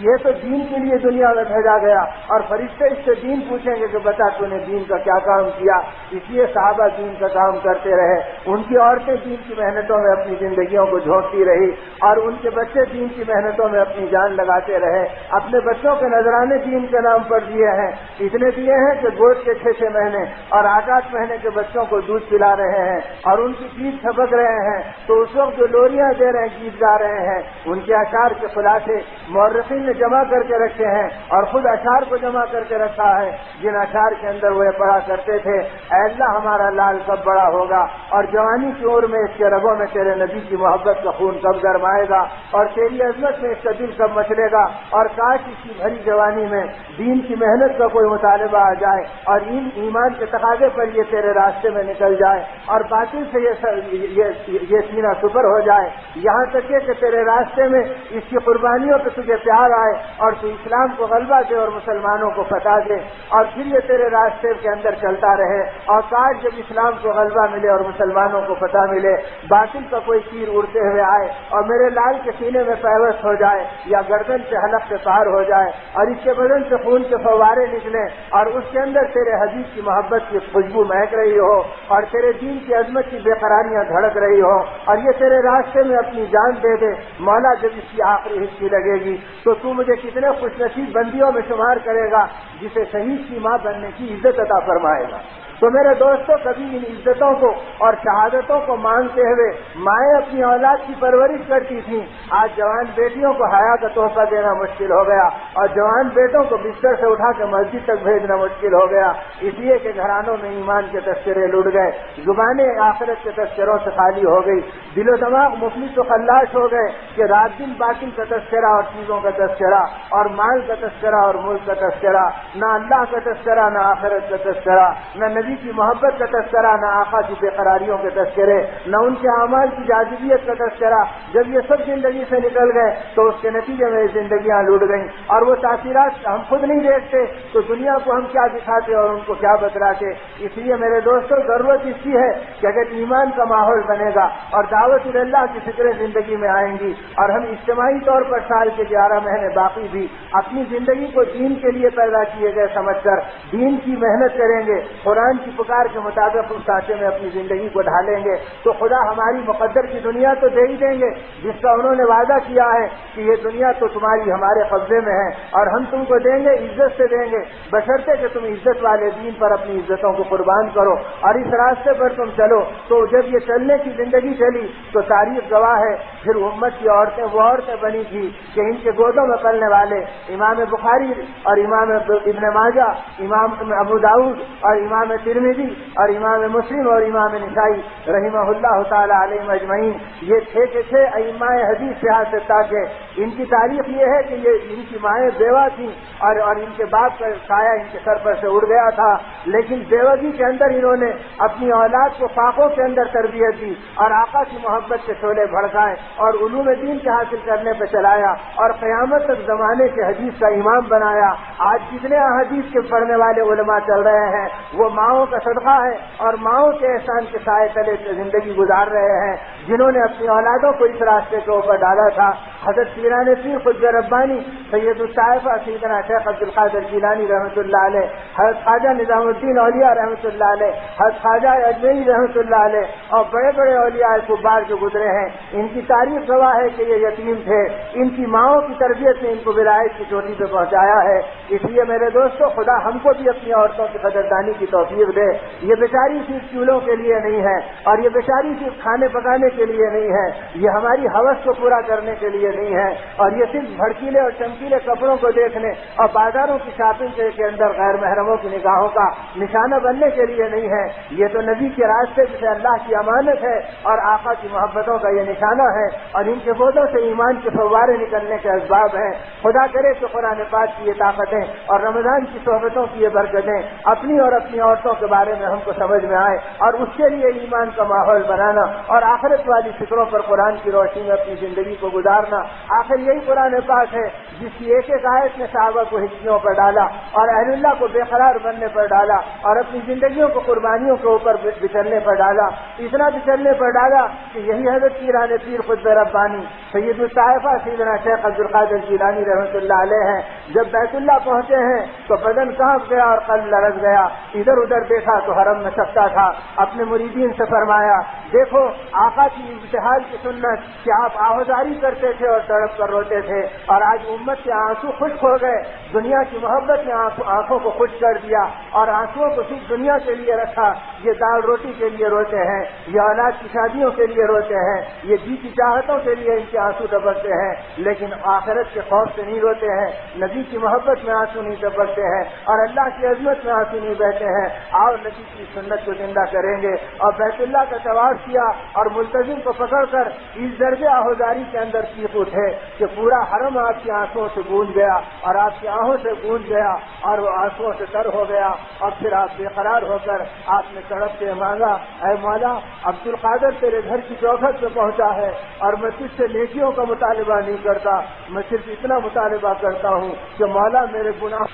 یہ تو دین کے لیے دنیا میں بھیجا گیا، اور فرشتے اس سے دین پوچھیں گے کہ بتا تو نے دین کا کیا کام کیا۔ اس لیے صحابہ دین کا کام کرتے رہے، ان کی عورتیں دین کی محنتوں میں اپنی زندگیوں کو جھونکتی رہی، اور ان کے بچے دین کی محنتوں میں اپنی جان لگاتے رہے۔ اپنے بچوں کے نذرانے دین کے نام پر دیے ہیں، اتنے دیے ہیں کہ گود کے 6 مہینے اور 8 مہینے کے بچوں کو دودھ پلا رہے ہیں اور ان کی پیٹھ تھپک رہے ہیں، تو اس وقت جو لوریاں دے رہے ہیں، گیت گا رہے ہیں، ان کے اشعار کے خلاصے مورخین نے جمع کر کے رکھے ہیں، اور خود اشعار کو جمع کر کے رکھا ہے جن اشعار کے اندر وہ پڑھا کرتے تھے، اے اللہ ہمارا لال کب بڑا ہوگا، اور جوانی کی عمر میں اس کے رگوں میں تیرے نبی کی محبت کا خون کب گرمائے گا، اور تیری عظمت میں اس کا دل کب مچلے گا، اور کاش اس کی بھری جوانی میں دین کی محنت کا کوئی مطالبہ آ جائے اور ایمان کے تقاضے پر یہ تیرے راستے میں نکل جائے، اور باطل سے یہ سینہ سپر ہو جائے، یہاں تک کہ تیرے راستے میں اس کی قربانیوں پہ تجھے پیار آئے اور تو اسلام کو غلبہ دے اور مسلمانوں کو فتح دے، اور پھر یہ تیرے راستے کے اندر چلتا رہے، اور کاش جب اسلام کو غلبہ ملے اور مسلمانوں کو فتح ملے، باطل کا کوئی تیر اڑتے ہوئے آئے اور میرے لال کے سینے میں پیوست ہو جائے یا گردن سے حلق سے پار ہو جائے، اور اس کے بدن سے خون کے فوارے نکلیں، اور اس کے اندر تیرے حبیب کی محبت کی خوشبو مہک رہی ہو اور تیرے دین کی عظمت کی بے قراریاں دھڑک رہی ہو، اور یہ تیرے راستے میں اپنی جان دے دے۔ مولا جب اس کی آخری حصی لگے گی تو مجھے کتنے خوش نصیب بندیوں میں شمار کرے گا جسے شہید کی ماں بننے کی عزت عطا فرمائے گا۔ تو میرے دوستوں، کبھی ان عزتوں کو اور شہادتوں کو مانگتے ہوئے مائیں اپنی اولاد کی پرورش کرتی تھیں، آج جوان بیٹیوں کو حیا کا تحفہ دینا مشکل ہو گیا اور جوان بیٹوں کو بستر سے اٹھا کے مسجد تک بھیجنا مشکل ہو گیا، اس لیے کہ گھرانوں میں ایمان کے تذکرے لٹ گئے، زبانیں آخرت کے تذکروں سے خالی ہو گئی، دل و دماغ مفلس و خلاش ہو گئے کہ رات دن باطل کا تذکرہ اور چیزوں کا تذکرہ اور مال کا تذکرہ اور ملک کا تذکرہ، نہ اللہ کا تذکرہ، نہ آخرت کا تذکرہ، نہ نبی کی محبت کا تذکرہ، نہ آقا کی بے قراریوں کے تذکرے، نہ ان کے اعمال کی جاذبیت کا تذکرہ۔ جب یہ سب زندگی سے نکل گئے تو اس کے نتیجے میں زندگیاں لوٹ گئیں، اور وہ تاثیرات ہم خود نہیں دیکھتے تو دنیا کو ہم کیا دکھاتے اور ان کو کیا بتلاتے۔ اس لیے میرے دوستوں، ضرورت اس کی ہے کہ اگر ایمان کا ماحول بنے گا اور دعوت اللہ کی فکریں زندگی میں آئیں گی اور ہم اجتماعی طور پر سال کے 11 مہینے باقی بھی اپنی زندگی کو دین کے لیے پیدا کیے گئے سمجھ کر دین کی محنت کریں گے، قرآن کی پکار کے مطابق اس سانچے میں اپنی زندگی کو ڈھالیں گے، تو خدا ہماری مقدر کی دنیا تو دے ہی دیں گے جس کا انہوں نے وعدہ کیا ہے کہ یہ دنیا تو تمہاری ہمارے قبضے میں ہے اور ہم تم کو دیں گے، عزت سے دیں گے، بشرطے کہ تم عزت والے دین پر اپنی عزتوں کو قربان کرو اور اس راستے پر تم چلو۔ تو جب یہ چلنے کی زندگی چلی تو تاریخ گواہ ہے پھر امت کی عورتیں وہ عورتیں بنی تھی کہ ان کے گودوں میں پلنے والے امام بخاری اور امام ابن ماجہ، امام ابو داؤد اور امام ترمذی اور امام مسلم اور امام نسائی رحمہ اللہ تعالی علیہ اجمعین، یہ تھے ائمہ حدیث سے حاصل تاکہ ان کی تاریخ یہ ہے کہ یہ ان کی مائیں بیوہ تھیں اور ان کے باپ کا سایہ ان کے سر پر سے اڑ گیا تھا، لیکن بیوگی کے اندر انہوں نے اپنی اولاد کو فاقوں کے اندر تربیت دی اور آقا کی محبت کے شعلے بھڑکائے اور علوم دین کے حاصل کرنے پہ چلایا اور قیامت تک زمانے کے حدیث کا امام بنایا۔ آج جتنے حدیث کے پڑھنے والے علماء چل رہے ہیں وہ ماؤں کا صدقہ ہے اور ماؤں کے احسان کے سائے تلے زندگی گزار رہے ہیں، جنہوں نے اپنی اولادوں کو اس راستے کے اوپر ڈالا تھا۔ حضرت پیران پیر خواجہ ربانی سید الطائفہ سیدنا شیخ عبد القادر جیلانی رحمۃ اللہ علیہ، حضرت خواجہ نظام الدین اولیاء رحمۃ اللہ علیہ، حضرت خواجہ اجمیری رحمۃ اللہ علیہ اور بڑے بڑے اولیاء کبار جو گزرے ہیں، ان کی تاریخ گواہ ہے کہ یہ یتیم تھے، ان کی ماؤں کی تربیت نے ان کو ولایت کی چوٹی پہ پہنچایا ہے۔ اس لیے میرے دوستوں، خدا ہم کو بھی اپنی عورتوں کی قدردانی کی توفیق دے۔ یہ بیچاری صرف چولہوں کے لیے نہیں ہے اور یہ بیچاری صرف کھانے پکانے کے لیے نہیں ہے، یہ ہماری ہوس کو پورا کرنے کے لیے نہیں ہے، اور یہ صرف بھڑکیلے اور چمکیلے کپڑوں کو دیکھنے اور بازاروں کی شاپنگ کے اندر غیر محرموں کی نگاہوں کا نشانہ بننے کے لیے نہیں ہے، یہ تو نبی کے راستے جسے اللہ کی امانت ہے اور آقا کی محبتوں کا یہ نشانہ ہے، اور ان کے بودوں سے ایمان کے فوارے نکلنے کے اسباب ہیں۔ خدا کرے کہ قرآن پاک کی یہ طاقتیں اور رمضان کی صحبتوں کی یہ برکتیں اپنی اور اپنی عورتوں کے بارے میں ہم کو سمجھ میں آئے اور اس کے لیے ایمان کا ماحول بنانا اور آخرت والی فکروں پر قرآن کی روشنی میں اپنی زندگی کو گزارنا۔ آخر یہی قرآن پاک ہے جس کی ایک ایک آیت نے صحابہ کو ہچکیوں پر ڈالا اور اہل اللہ کو بے قرار بننے پر ڈالا اور اپنی زندگیوں کو قربانیوں کے اوپر بچھلنے پر ڈالا، اتنا بچھلنے پر ڈالا کہ یہی حضرت پیران پیر خود ربانی سید الطائفہ سیدنا شیخ عبد القادر جیلانی رحمۃ اللہ علیہ ہیں، جب بیت اللہ پہنچے ہیں تو بدن کانپ گیا اور قلب لرز گیا، ادھر ادھر دیکھا تو حرم میں سکتا تھا، اپنے مریدین سے فرمایا دیکھو آقا کی ابتحال کی سنت کہ آپ آہوزاری کرتے تھے اور تڑپ کر روتے تھے، اور آج امت کے آنسو خشک ہو گئے، دنیا کی محبت نے آنکھوں کو خشک کر دیا اور آنسوؤں کو صرف دنیا کے لیے رکھا، یہ دال روٹی کے لیے روتے ہیں، یہ اولاد کی شادیوں کے لیے روتے ہیں، یہ جی کی چاہتوں کے لیے ان کے آنسو ٹپکتے ہیں، لیکن آخرت کے خوف سے نہیں روتے ہیں، نبی کی محبت میں آنسو نہیں ٹپکتے ہیں اور اللہ کی عظمت میں آنسو نہیں بہتے ہیں۔ آؤ نبی کی سنت کو زندہ کریں گے، اور بیت اللہ کا طواف کیا اور ملتزم کو پکڑ کر اس درجے آہوزاری کے اندر چیخ اٹھے کہ پورا حرم آپ کی آنکھوں سے گونج گیا اور آپ کی آنکھوں سے گونج گیا اور وہ آنکھوں سے تر ہو گیا، اور پھر آپ بے قرار ہو کر آپ نے تڑپ کے مانگا اے مولا عبد القادر تیرے گھر کی چوکھٹ پہ پہنچا ہے اور میں تجھ سے نیکیوں کا مطالبہ نہیں کرتا، میں صرف اتنا مطالبہ کرتا ہوں کہ مولا میرے گناہ